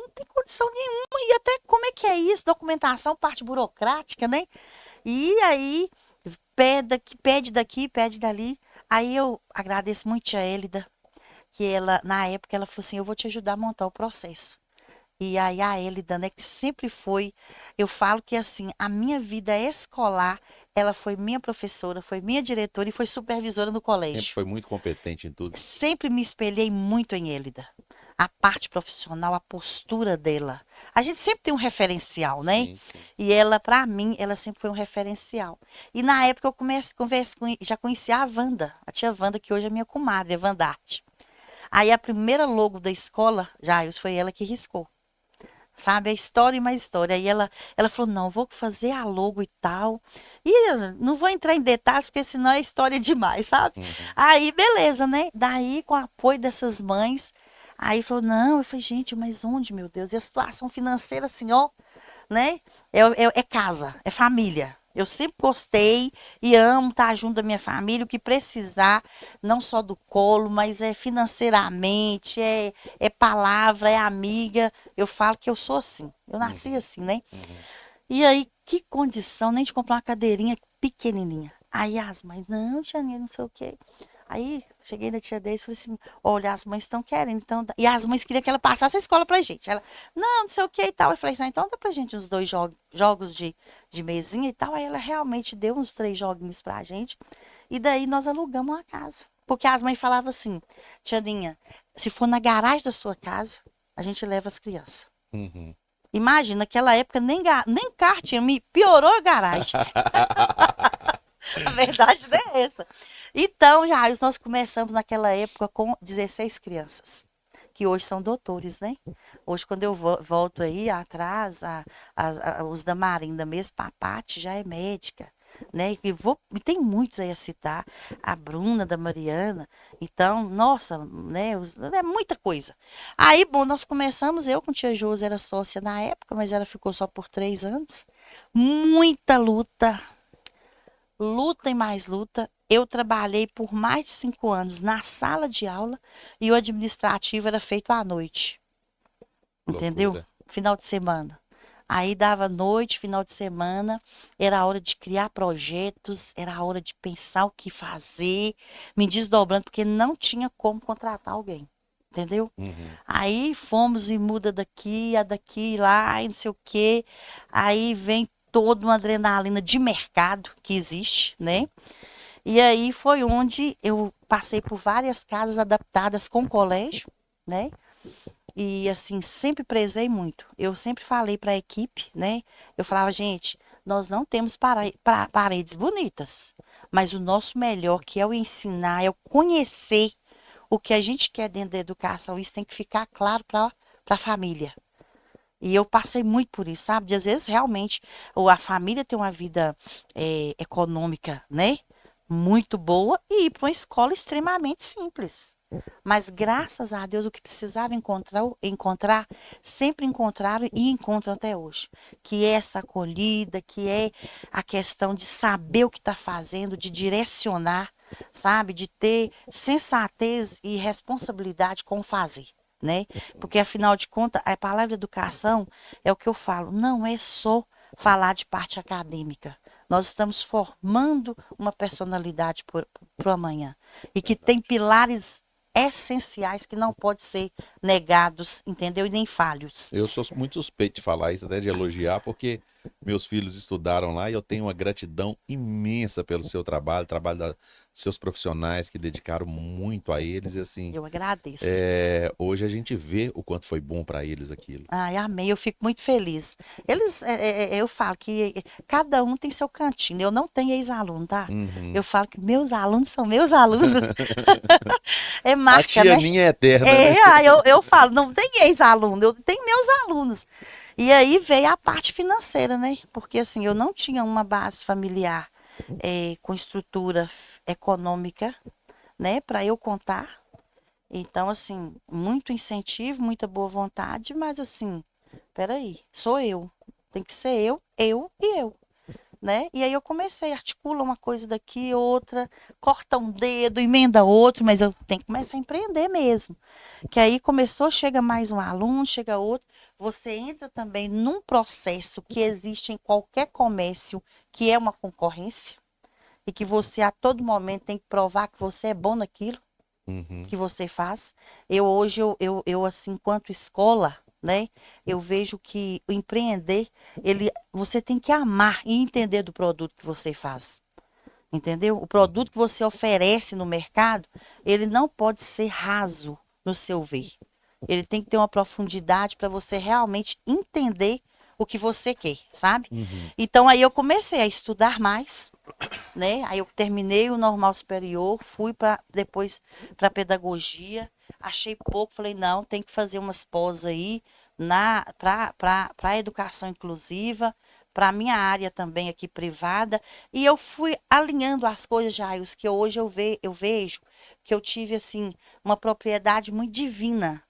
não tenho condição nenhuma. E até como é que é isso? Documentação, parte burocrática, né? E aí, pede daqui, pede dali. Aí eu agradeço muito a Hélida, que ela, na época, ela falou assim, eu vou te ajudar a montar o processo. E aí a Hélida, né, que sempre foi, eu falo que assim, a minha vida escolar, ela foi minha professora, foi minha diretora e foi supervisora no Sempre colégio. foi muito competente em tudo. Sempre me espelhei muito em Hélida. a parte profissional, a postura dela. A gente sempre tem um referencial, né? Sim, sim. E ela, para mim, ela sempre foi um referencial. E na época eu já conhecia a Wanda, a tia Wanda, que hoje é minha comadre, é Wandarte. Aí a primeira logo da escola, Jaios, foi ela que riscou. Sabe, a história e mais história. Aí ela falou, não, vou fazer a logo e tal. E eu não vou entrar em detalhes, porque senão é história demais, sabe? Uhum. Aí, beleza, né? Daí, com o apoio dessas mães, aí falou, não, eu falei, gente, mas onde, meu Deus? E a situação financeira, assim, ó, né? É casa, é família. Eu sempre gostei e amo estar junto da minha família, o que precisar, não só do colo, mas é financeiramente, é palavra, é amiga. Eu falo que eu sou assim, eu nasci Uhum. assim, né? Uhum. E aí, que condição, nem de comprar uma cadeirinha pequenininha. Aí as mães, não, tia Nina, não sei o quê. Aí, cheguei na tia Deise e falei assim, olha, as mães estão querendo, então... E as mães queriam que ela passasse a escola pra gente. Ela, não sei o que e tal. Eu falei assim, então dá pra gente uns 2 jogos de mesinha e tal. Aí ela realmente deu uns 3 joguinhos pra gente. E daí nós alugamos uma casa. Porque as mães falavam assim, tia Ninha, se for na garagem da sua casa, a gente leva as crianças. Uhum. Imagina, naquela época nem carro tinha, me piorou a garagem. A verdade não é essa. Então, já, nós começamos naquela época com 16 crianças, que hoje são doutores, né? Hoje, quando eu volto aí atrás, os da Marinda mesmo, Papate já é médica, né? E tem muitos aí a citar, a Bruna, da Mariana. Então, nossa, né? É muita coisa. Aí, bom, nós começamos, eu com tia Josi era sócia na época, mas ela ficou só por 3 anos. Muita luta, luta e mais luta. Eu trabalhei por mais de 5 anos na sala de aula e o administrativo era feito à noite, entendeu? Loucura. Final de semana. Aí dava noite, final de semana, era a hora de criar projetos, era a hora de pensar o que fazer, me desdobrando, porque não tinha como contratar alguém, entendeu? Uhum. Aí fomos e muda daqui, a daqui, lá, e não sei o quê. Aí vem toda uma adrenalina de mercado que existe, né? Sim. E aí foi onde eu passei por várias casas adaptadas com colégio, né? E assim, sempre prezei muito. Eu sempre falei para a equipe, né? Eu falava, gente, nós não temos paredes bonitas, mas o nosso melhor, que é o ensinar, é o conhecer o que a gente quer dentro da educação. Isso tem que ficar claro para a família. E eu passei muito por isso, sabe? De às vezes realmente a família tem uma vida econômica, né? Muito boa e ir para uma escola extremamente simples. Mas graças a Deus o que precisava encontrar, sempre encontraram e encontram até hoje. Que é essa acolhida, que é a questão de saber o que está fazendo, de direcionar, sabe? De ter sensatez e responsabilidade com o fazer. Né? Porque afinal de contas, a palavra educação é o que eu falo, não é só falar de parte acadêmica. Nós estamos formando uma personalidade para o amanhã e que tem pilares essenciais que não podem ser negados, entendeu? E nem falhos. Eu sou muito suspeito de falar isso, até de elogiar, porque meus filhos estudaram lá e eu tenho uma gratidão imensa pelo seu trabalho, dos seus profissionais que dedicaram muito a eles. E assim, Eu agradeço. hoje a gente vê o quanto foi bom para eles aquilo. Ai, amei, eu fico muito feliz. Eu falo que cada um tem seu cantinho. Eu não tenho ex-aluno, tá? Uhum. Eu falo que meus alunos são meus alunos. É A marca, tia né? Ninha é eterna, né? Eu falo, não tem ex-aluno, eu tenho meus alunos. E aí veio a parte financeira, né? Porque assim, eu não tinha uma base familiar com estrutura econômica, né, para eu contar. Então, assim, muito incentivo, muita boa vontade, mas assim, peraí, sou eu. Tem que ser eu e eu, né? E aí eu comecei, articula uma coisa daqui, outra, corta um dedo, emenda outro, mas eu tenho que começar a empreender mesmo. Que aí começou, chega mais um aluno, chega outro, você entra também num processo que existe em qualquer comércio, que é uma concorrência, e que você a todo momento tem que provar que você é bom naquilo Uhum. que você faz. Eu assim, enquanto escola, né, eu vejo que o empreender, você tem que amar e entender do produto que você faz. Entendeu? O produto que você oferece no mercado, ele não pode ser raso no seu ver. Ele tem que ter uma profundidade para você realmente entender o que você quer, sabe? Então aí eu comecei a estudar mais, né? Aí eu terminei o normal superior, fui para depois para pedagogia, achei pouco, falei, não, tem que fazer umas pós aí para a educação inclusiva, para a minha área também aqui privada, e eu fui alinhando as coisas, Jair, que hoje eu vejo que eu tive assim uma propriedade muito divina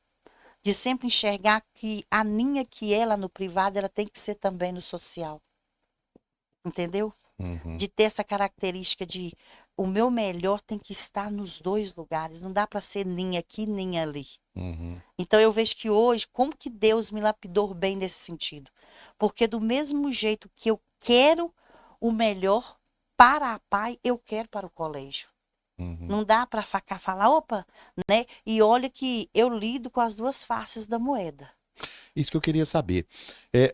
de sempre enxergar que a Ninha que é lá no privado, ela tem que ser também no social, entendeu? De ter essa característica de o meu melhor tem que estar nos dois lugares, não dá para ser Ninha aqui, Ninha ali. Então eu vejo que hoje, como que Deus me lapidou bem nesse sentido? Porque do mesmo jeito que eu quero o melhor para a PAI, eu quero para o colégio. Não dá para falar, opa, né? E olha que eu lido com as duas faces da moeda. Isso que eu queria saber.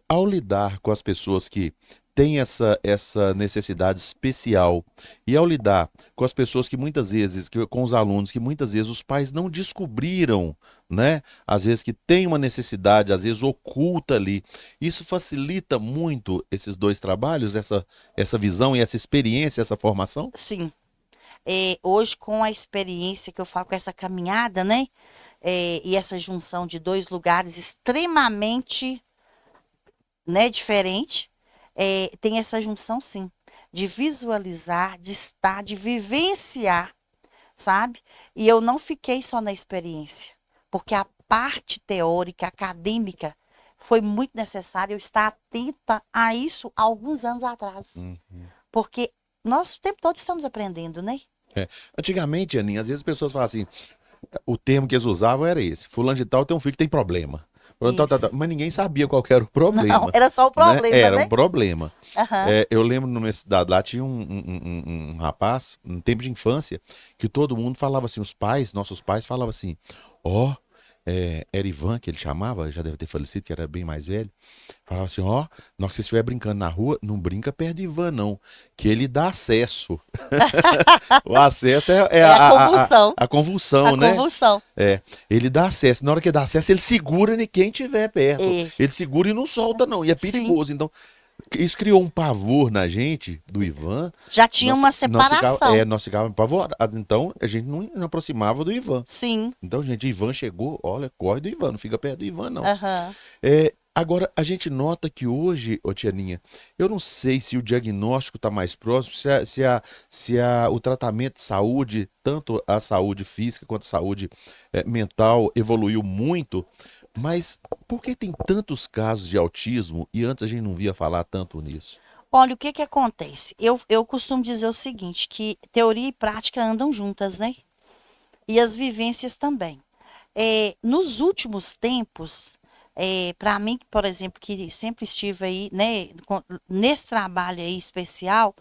Ao lidar com as pessoas que têm essa necessidade especial e ao lidar com as pessoas que muitas vezes, com os alunos que muitas vezes os pais não descobriram, né? Às vezes que tem uma necessidade, às vezes oculta ali. Isso facilita muito esses dois trabalhos, essa visão e essa experiência, essa formação? Sim. Hoje, com a experiência que eu falo com essa caminhada, né? E essa junção de dois lugares extremamente, né, diferente, tem essa junção, sim, de visualizar, de estar, de vivenciar, sabe? E eu não fiquei só na experiência, porque a parte teórica, acadêmica, foi muito necessária eu estar atenta a isso há alguns anos atrás. Porque nós o tempo todo estamos aprendendo, né? Antigamente, Aninha, às vezes as pessoas falam assim, o termo que eles usavam era esse, fulano de tal tem um filho que tem problema. Fulano de tal, Isso. mas ninguém sabia qual que era o problema. Não, era só o problema, né? Era né? um problema. Aham. Eu lembro na universidade lá, tinha um rapaz, no tempo de infância, que todo mundo falava assim, nossos pais falavam assim, era Ivan que ele chamava, já deve ter falecido, que era bem mais velho. Falava assim, na hora que você estiver brincando na rua, não brinca perto de Ivan, não, que ele dá acesso. O acesso é a convulsão. a convulsão, A né? convulsão. Ele dá acesso. Na hora que ele dá acesso, ele segura em quem estiver perto. É. Ele segura e não solta, não. E é Sim. perigoso. Então, isso criou um pavor na gente, do Ivan. Já tinha uma separação. Nós ficávamos apavorados. Então, a gente não aproximava do Ivan. Sim. Então, gente, Ivan chegou, olha, corre do Ivan, não fica perto do Ivan, não. Aham. Agora, a gente nota que hoje, Tianinha, eu não sei se o diagnóstico está mais próximo, o tratamento de saúde, tanto a saúde física quanto a saúde mental, evoluiu muito, mas por que tem tantos casos de autismo e antes a gente não via falar tanto nisso? Olha, o que que acontece? Eu costumo dizer o seguinte, que teoria e prática andam juntas, né? E as vivências também. Nos últimos tempos, para mim, por exemplo, que sempre estive aí, né, nesse trabalho aí especial,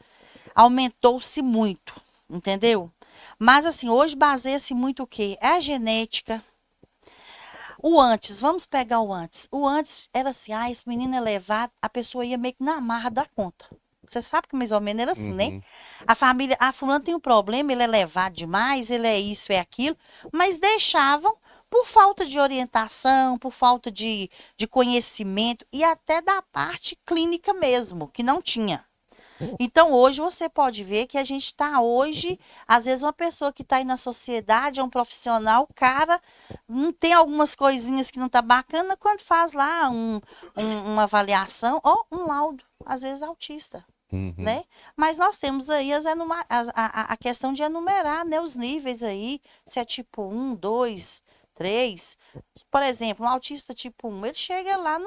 aumentou-se muito, entendeu? Mas assim, hoje baseia-se muito o quê? É a genética. O antes, vamos pegar o antes. O antes era assim, esse menino é levado, a pessoa ia meio que na marra da conta. Você sabe que mais ou menos era assim, né? A família, fulano tem um problema, ele é levado demais, ele é isso, é aquilo, mas deixavam por falta de orientação, por falta de conhecimento e até da parte clínica mesmo, que não tinha. Então, hoje você pode ver que a gente está hoje, às vezes uma pessoa que está aí na sociedade, é um profissional, o cara não tem algumas coisinhas que não tá bacana, quando faz lá uma avaliação, um laudo, às vezes autista. Né? Mas nós temos aí a questão de enumerar, né, os níveis aí, se é tipo 1, 2, 3. Por exemplo, um autista tipo 1, ele chega lá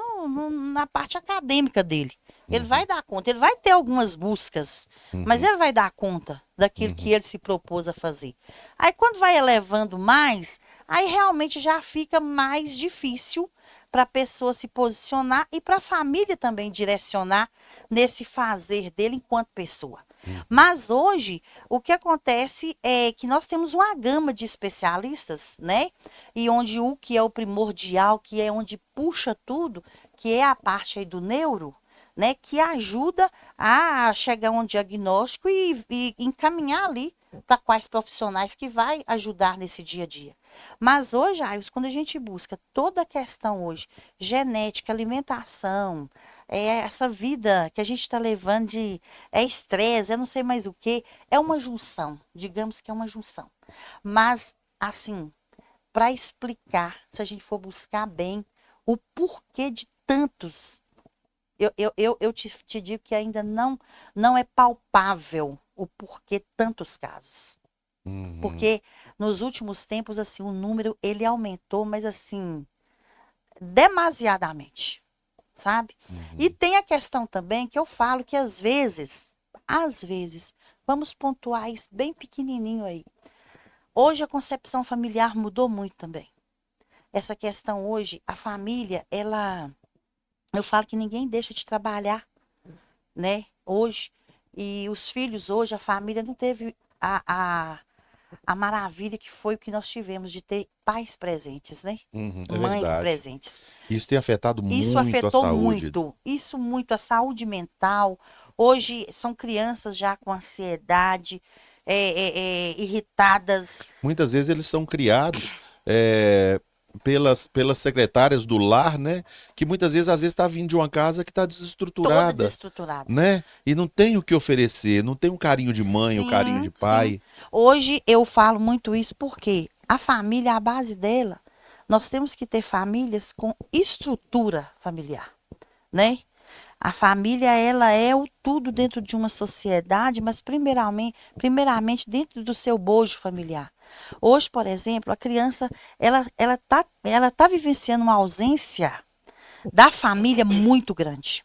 na parte acadêmica dele. Ele vai dar conta, ele vai ter algumas buscas, mas ele vai dar conta daquilo que ele se propôs a fazer. Aí quando vai elevando mais, aí realmente já fica mais difícil para a pessoa se posicionar e para a família também direcionar nesse fazer dele enquanto pessoa. Mas hoje, o que acontece é que nós temos uma gama de especialistas, né? E onde o que é o primordial, que é onde puxa tudo, que é a parte aí do neuro, né, que ajuda a chegar a um diagnóstico e encaminhar ali para quais profissionais que vai ajudar nesse dia a dia. Mas hoje, quando a gente busca toda a questão hoje, genética, alimentação, essa vida que a gente está levando de estresse, eu não sei mais o que, é uma junção, digamos que é uma junção. Mas, assim, para explicar, se a gente for buscar bem, o porquê de tantos, eu te digo que ainda não é palpável o porquê tantos casos. Porque nos últimos tempos, assim, o número, ele aumentou, mas assim, demasiadamente, sabe? E tem a questão também que eu falo que às vezes, vamos pontuar isso bem pequenininho aí. Hoje a concepção familiar mudou muito também. Essa questão hoje, a família, eu falo que ninguém deixa de trabalhar, né? Hoje, e os filhos hoje, a família não teve a maravilha que foi o que nós tivemos de ter pais presentes, né? É Mães verdade. presentes. Isso tem afetado Isso muito a afetou saúde. muito a saúde mental. Hoje são crianças já com ansiedade, irritadas. Muitas vezes eles são criados pelas secretárias do lar, né? Que muitas vezes, está vindo de uma casa que está Toda desestruturada, desestruturada. né? E não tem o que oferecer, não tem um carinho de mãe, um carinho de pai. Hoje eu falo muito isso porque a família, a base dela, nós temos que ter famílias com estrutura familiar, né? A família, ela é o tudo dentro de uma sociedade, mas primeiramente dentro do seu bojo familiar. Hoje, por exemplo, a criança, ela tá vivenciando uma ausência da família muito grande.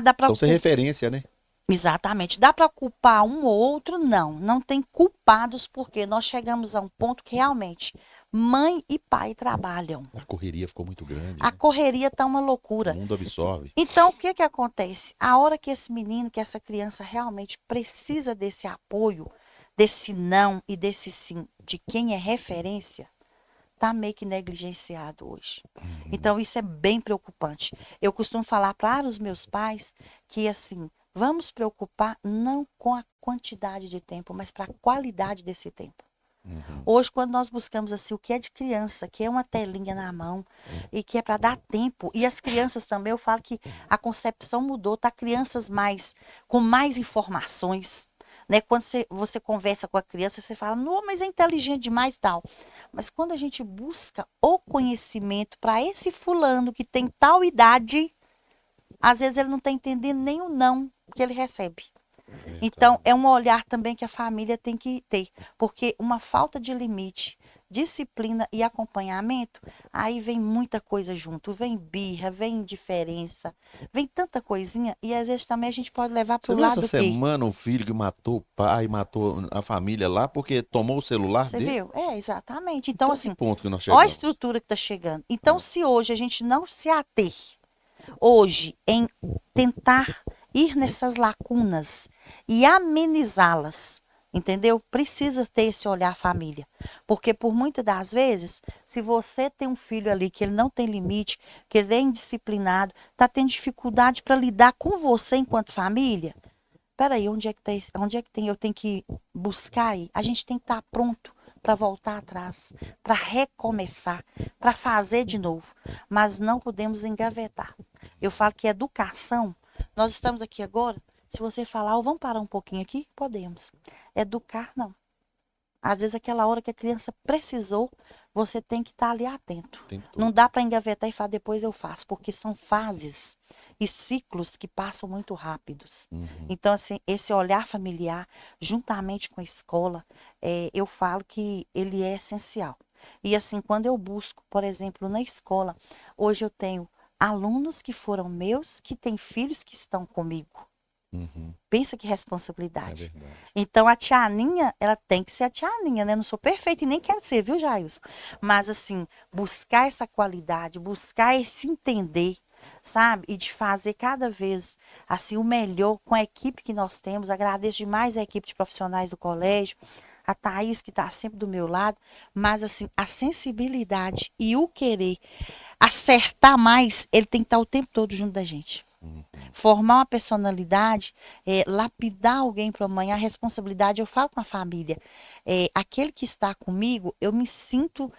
Dá para Então, sem referência, né? Exatamente. Dá para culpar um ou outro? Não tem culpados, porque nós chegamos a um ponto que realmente mãe e pai trabalham. A correria ficou muito grande. A correria tá uma loucura. O mundo absorve. Então, o que acontece? A hora que esse menino, que essa criança realmente precisa desse apoio, desse não e desse sim, de quem é referência, tá meio que negligenciado hoje. Então, isso é bem preocupante. Eu costumo falar para os meus pais que, assim, vamos preocupar não com a quantidade de tempo, mas para a qualidade desse tempo. Hoje, quando nós buscamos assim o que é de criança, que é uma telinha na mão e que é para dar tempo, e as crianças também, eu falo que a concepção mudou, tá crianças com mais informações, né? Quando você conversa com a criança, você fala, não, mas é inteligente demais e tal. Mas quando a gente busca o conhecimento para esse fulano que tem tal idade, às vezes ele não está entendendo nem o não que ele recebe. Então, é um olhar também que a família tem que ter, porque uma falta de limite, disciplina e acompanhamento, aí vem muita coisa junto, vem birra, vem indiferença, vem tanta coisinha, e às vezes também a gente pode levar para o lado essa semana um filho que matou o pai, matou a família lá, porque tomou o celular Você dele? viu? Exatamente. Então, assim, que ponto que nós olha chegamos? a estrutura que está chegando. Então, se hoje a gente não se ater, hoje, em tentar ir nessas lacunas e amenizá-las, entendeu? Precisa ter esse olhar família. Porque por muitas das vezes, se você tem um filho ali que ele não tem limite, que ele é indisciplinado, está tendo dificuldade para lidar com você enquanto família, peraí, onde é que tem? Eu tenho que buscar aí. A gente tem que estar pronto para voltar atrás, para recomeçar, para fazer de novo. Mas não podemos engavetar. Eu falo que educação, nós estamos aqui agora, se você falar, vamos parar um pouquinho aqui? Podemos. Educar, não. Às vezes, aquela hora que a criança precisou, você tem que estar ali atento. Não dá para engavetar e falar, depois eu faço, porque são fases e ciclos que passam muito rápidos. Então, assim, esse olhar familiar, juntamente com a escola, eu falo que ele é essencial. E assim, quando eu busco, por exemplo, na escola, hoje eu tenho alunos que foram meus, que têm filhos que estão comigo. Pensa que responsabilidade. Então, a tia Aninha, ela tem que ser a tia Aninha, né? Não sou perfeita e nem quero ser, viu, Jailson? Mas, assim, buscar essa qualidade, buscar esse entender, sabe? E de fazer cada vez, assim, o melhor com a equipe que nós temos. Agradeço demais a equipe de profissionais do colégio, a Thaís, que está sempre do meu lado. Mas, assim, a sensibilidade e o querer acertar mais, ele tem que estar o tempo todo junto da gente. formar uma personalidade, lapidar alguém para amanhã, a responsabilidade, eu falo com a família, aquele que está comigo, eu me sinto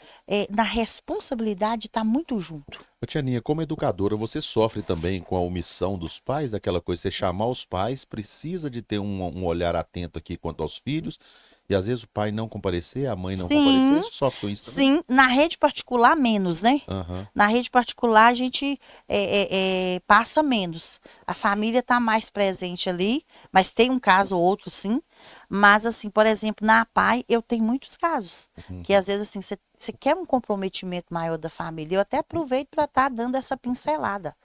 na responsabilidade de estar muito junto. Ô, Tianinha, como educadora, você sofre também com a omissão dos pais, daquela coisa, você chamar os pais, precisa de ter um olhar atento aqui quanto aos filhos, e às vezes o pai não comparecer, a mãe não comparecer, você sofre com isso também? Sim, na rede particular menos, né? Aham. Na rede particular a gente passa menos. A família está mais presente ali, mas tem um caso ou outro sim. Mas assim, por exemplo, na APAE eu tenho muitos casos. Que às vezes assim, você quer um comprometimento maior da família. Eu até aproveito para estar dando essa pincelada.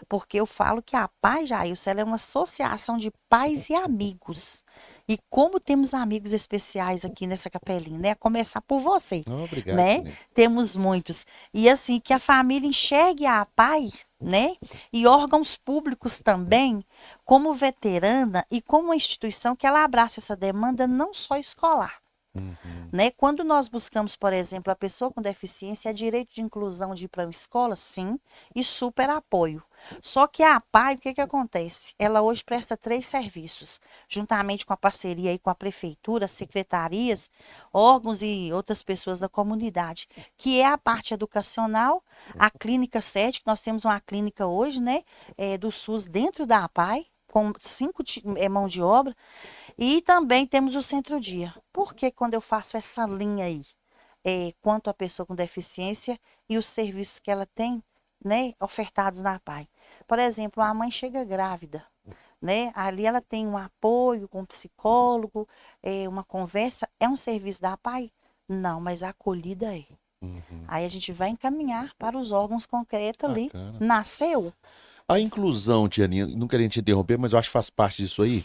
Porque eu falo que a APAE, Jailson, ela é uma associação de pais e amigos. E como temos amigos especiais aqui nessa capelinha, né? A começar por você, Obrigado, né? Tianinha. Temos muitos. E assim, que a família enxergue a APAE, né? E órgãos públicos também, como veterana e como uma instituição que ela abraça essa demanda não só escolar. Né? Quando nós buscamos, por exemplo, a pessoa com deficiência, direito de inclusão de ir para uma escola, sim, e super apoio. Só que a APAE, o que acontece? Ela hoje presta 3 serviços, juntamente com a parceria aí com a prefeitura, secretarias, órgãos e outras pessoas da comunidade, que é a parte educacional, a clínica 7, que nós temos uma clínica hoje, né, do SUS dentro da APAE, com 5 mão de obra, e também temos o centro-dia. Por que quando eu faço essa linha aí, quanto à pessoa com deficiência e os serviços que ela tem, né, ofertados na APAE? Por exemplo, a mãe chega grávida, né? Ali ela tem um apoio com um psicólogo, uma conversa. É um serviço da APAE? Não, mas a acolhida é. Aí a gente vai encaminhar para os órgãos concretos ali. Bacana. Nasceu? A inclusão, Tianinha, não querendo te interromper, mas eu acho que faz parte disso aí.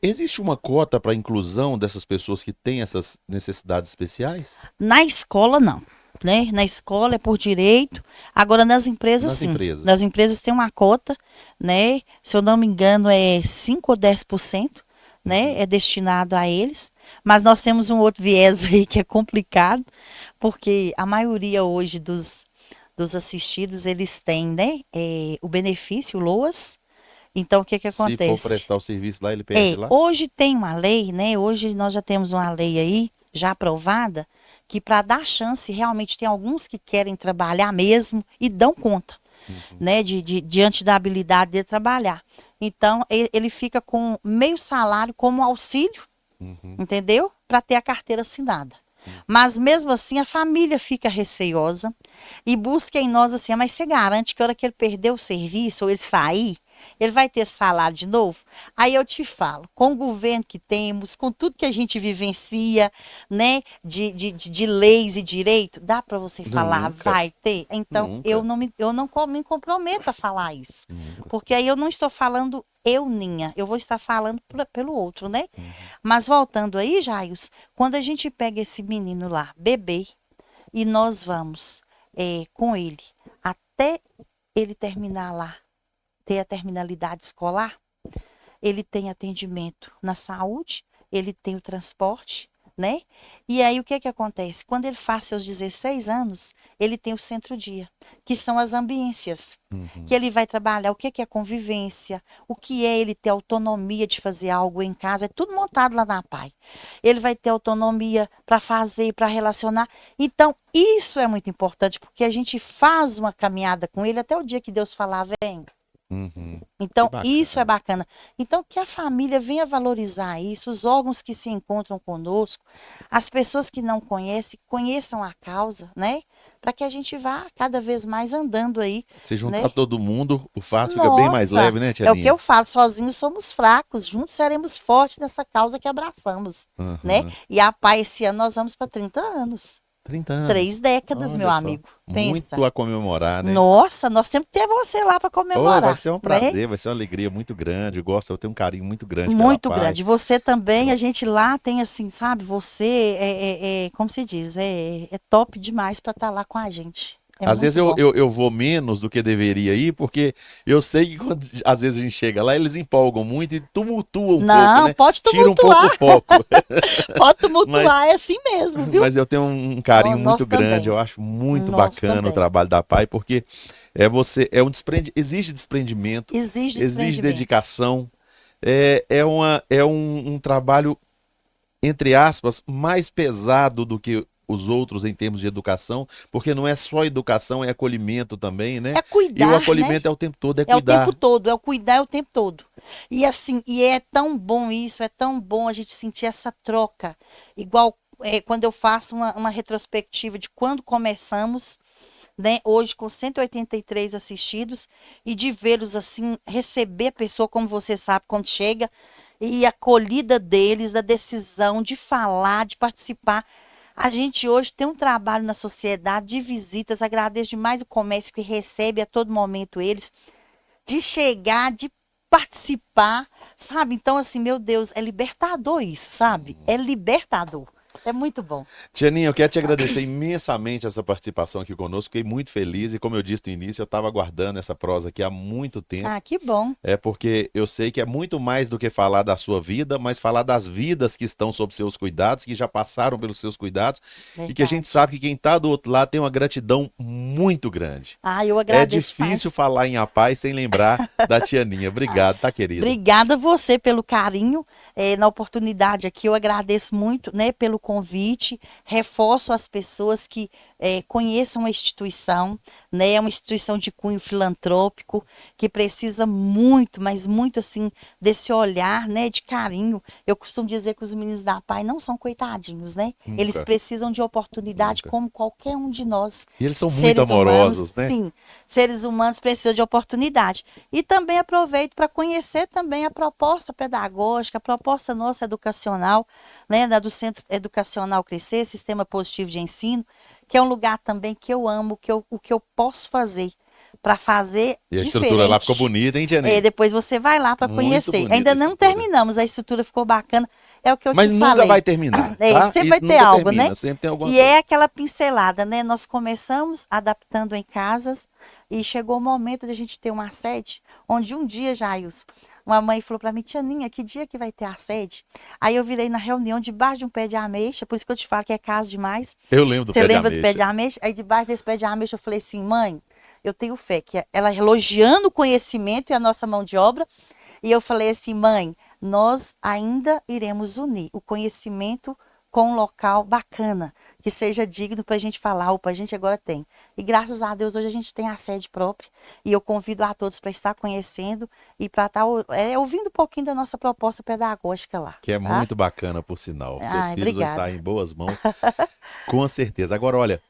Existe uma cota para a inclusão dessas pessoas que têm essas necessidades especiais? Na escola, não. Né? Na escola é por direito. Agora, nas empresas, Nas sim. empresas. Nas empresas tem uma cota, né? Se eu não me engano, é 5 ou 10%, né? É destinado a eles. Mas nós temos um outro viés aí que é complicado, porque a maioria hoje dos assistidos, eles têm, né? O benefício, o LOAS. Então, o que acontece? Se for prestar o serviço lá, ele perde lá? Hoje tem uma lei, né? Hoje nós já temos uma lei aí, já aprovada, que para dar chance, realmente tem alguns que querem trabalhar mesmo e dão conta, né? Diante da habilidade de trabalhar. Então, ele fica com meio salário como auxílio, entendeu? Para ter a carteira assinada. Mas mesmo assim a família fica receiosa e busca em nós assim, mas você garante que a hora que ele perder o serviço ou ele sair, ele vai ter salário de novo? Aí eu te falo, com o governo que temos, com tudo que a gente vivencia, né, de leis e direito, dá para você falar, Nunca. vai ter? Então, Nunca. eu não me comprometo a falar isso. Porque aí eu não estou falando Ninha, eu vou estar falando pelo outro, né? Mas voltando aí, Jaios, quando a gente pega esse menino lá, bebê, e nós vamos com ele até ele terminar lá, ter a terminalidade escolar, ele tem atendimento na saúde, ele tem o transporte, né? E aí o que acontece? Quando ele faz seus 16 anos, ele tem o centro-dia, que são as ambiências, que ele vai trabalhar o que é convivência, o que é ele ter autonomia de fazer algo em casa, é tudo montado lá na APAE. Ele vai ter autonomia para fazer, para relacionar. Então, isso é muito importante, porque a gente faz uma caminhada com ele até o dia que Deus falar, vem. Então, isso é bacana. Então, que a família venha valorizar isso, os órgãos que se encontram conosco, as pessoas que não conhecem, conheçam a causa, né? Para que a gente vá cada vez mais andando aí. Se juntar né? todo mundo, o fardo fica bem mais Nossa, leve, né, É o Tianinha? que eu falo, sozinhos somos fracos, juntos seremos fortes nessa causa que abraçamos, né? E a APAE, esse ano nós vamos para 30 anos. 30 anos. 3 décadas, Olha meu só. amigo. Muito Pensa. a comemorar, né? Nossa, nós temos que ter você lá para comemorar. Vai ser um né? prazer, vai ser uma alegria muito grande. Eu tenho um carinho muito grande Muito pela APAE. grande. Você também, a gente lá tem assim, sabe? Você como se diz, é top demais para estar lá com a gente. Às vezes muito bom. eu vou menos do que deveria ir, porque eu sei que quando às vezes a gente chega lá, eles empolgam muito e tumultuam um Não, pouco, né? pode Tira um tumultuar. pouco o foco. Pode tumultuar, é assim mesmo, viu? Mas eu tenho um carinho Nós muito grande, também. eu acho muito Nós bacana o também. trabalho da APAE, porque Exige desprendimento, Exige exige desprendimento. dedicação. É um trabalho, entre aspas, mais pesado do que os outros em termos de educação, porque não é só educação, é acolhimento também, né? É cuidar, E o né? acolhimento é o tempo todo, é É o cuidar. tempo todo, é o cuidar o tempo todo. E assim, e é tão bom isso, é tão bom a gente sentir essa troca. Igual quando eu faço uma retrospectiva de quando começamos, né, hoje com 183 assistidos, e de vê-los assim, receber a pessoa, como você sabe, quando chega, e a acolhida deles, da decisão de falar, de participar. A gente hoje tem um trabalho na sociedade de visitas, agradeço demais o comércio que recebe a todo momento eles, de chegar, de participar, sabe? Então, assim, meu Deus, é libertador isso, sabe? É libertador. É muito bom. Tianinha, eu quero te agradecer imensamente essa participação aqui conosco. Fiquei muito feliz e, como eu disse no início, eu estava aguardando essa prosa aqui há muito tempo. Ah, que bom. É porque eu sei que é muito mais do que falar da sua vida, mas falar das vidas que estão sob seus cuidados, que já passaram pelos seus cuidados, e que a gente sabe que quem está do outro lado tem uma gratidão muito grande. Ah, eu É agradeço difícil mais. falar em A Paz sem lembrar da Tianinha. Obrigado, tá, querida? Obrigada a você pelo carinho, na oportunidade aqui. Eu agradeço muito, né, pelo convite. Reforço às pessoas que conheçam a instituição, né? É uma instituição de cunho filantrópico que precisa muito, mas muito assim, desse olhar, né, de carinho. Eu costumo dizer que os meninos da PAI não são coitadinhos, né? Nunca. Eles precisam de oportunidade Nunca. como qualquer um de nós. E eles são muito Seres amorosos, humanos, né? sim, seres humanos precisam de oportunidade. E também aproveito para conhecer também a proposta pedagógica, a proposta nossa educacional, né, do Centro Educacional Crescer, Sistema Positivo de Ensino, que é um lugar também que eu amo, o que eu posso fazer para fazer E a diferente. estrutura lá ficou bonita, hein, Tianinha? Depois você vai lá para Muito conhecer. bonita Ainda a não estrutura. terminamos, a estrutura ficou bacana. É o que eu Mas te nunca falei. vai terminar, tá? Sempre Isso vai ter nunca algo, termina, né? sempre tem alguma E coisa. é aquela pincelada, né? Nós começamos adaptando em casas e chegou o momento de a gente ter uma sede, onde um dia, Jailson, uma mãe falou para mim, Tianinha, que dia que vai ter a sede? Aí eu virei na reunião debaixo de um pé de ameixa, por isso que eu te falo que é caso demais. Eu lembro do Você pé de lembra do pé de ameixa. ameixa? Aí debaixo desse pé de ameixa eu falei assim, mãe, eu tenho fé, que ela elogiando o conhecimento e a nossa mão de obra, e eu falei assim, mãe, nós ainda iremos unir o conhecimento com um local bacana, que seja digno para a gente falar, opa, a gente agora tem. E graças a Deus hoje a gente tem a sede própria, e eu convido a todos para estar conhecendo e para estar ouvindo um pouquinho da nossa proposta pedagógica lá. Que é tá? muito bacana, por sinal. Seus filhos vão Obrigada. estar em boas mãos, com certeza. Agora, olha,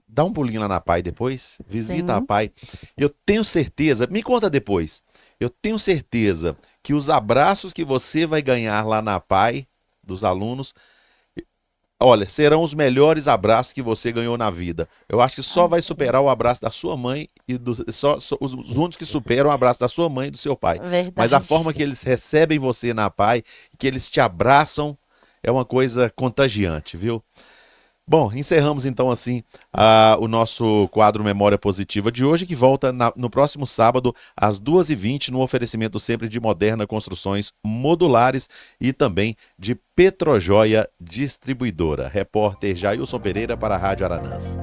dá um pulinho lá na PAI depois, visita Sim. a PAI. Eu tenho certeza, me conta depois, eu tenho certeza que os abraços que você vai ganhar lá na PAI, dos alunos, olha, serão os melhores abraços que você ganhou na vida. Eu acho que só vai superar o abraço da sua mãe e os únicos que superam o abraço da sua mãe e do seu pai. Verdade. Mas a forma que eles recebem você na PAI, que eles te abraçam, é uma coisa contagiante, viu? Bom, encerramos então assim o nosso quadro Memória Positiva de hoje, que volta no próximo sábado às 2h20, no oferecimento sempre de Moderna Construções Modulares e também de Petrojoia Distribuidora. Repórter Jailson Pereira para a Rádio Aranãs.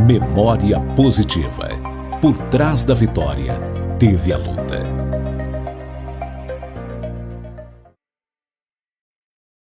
Memória Positiva. Por trás da vitória, teve a luta.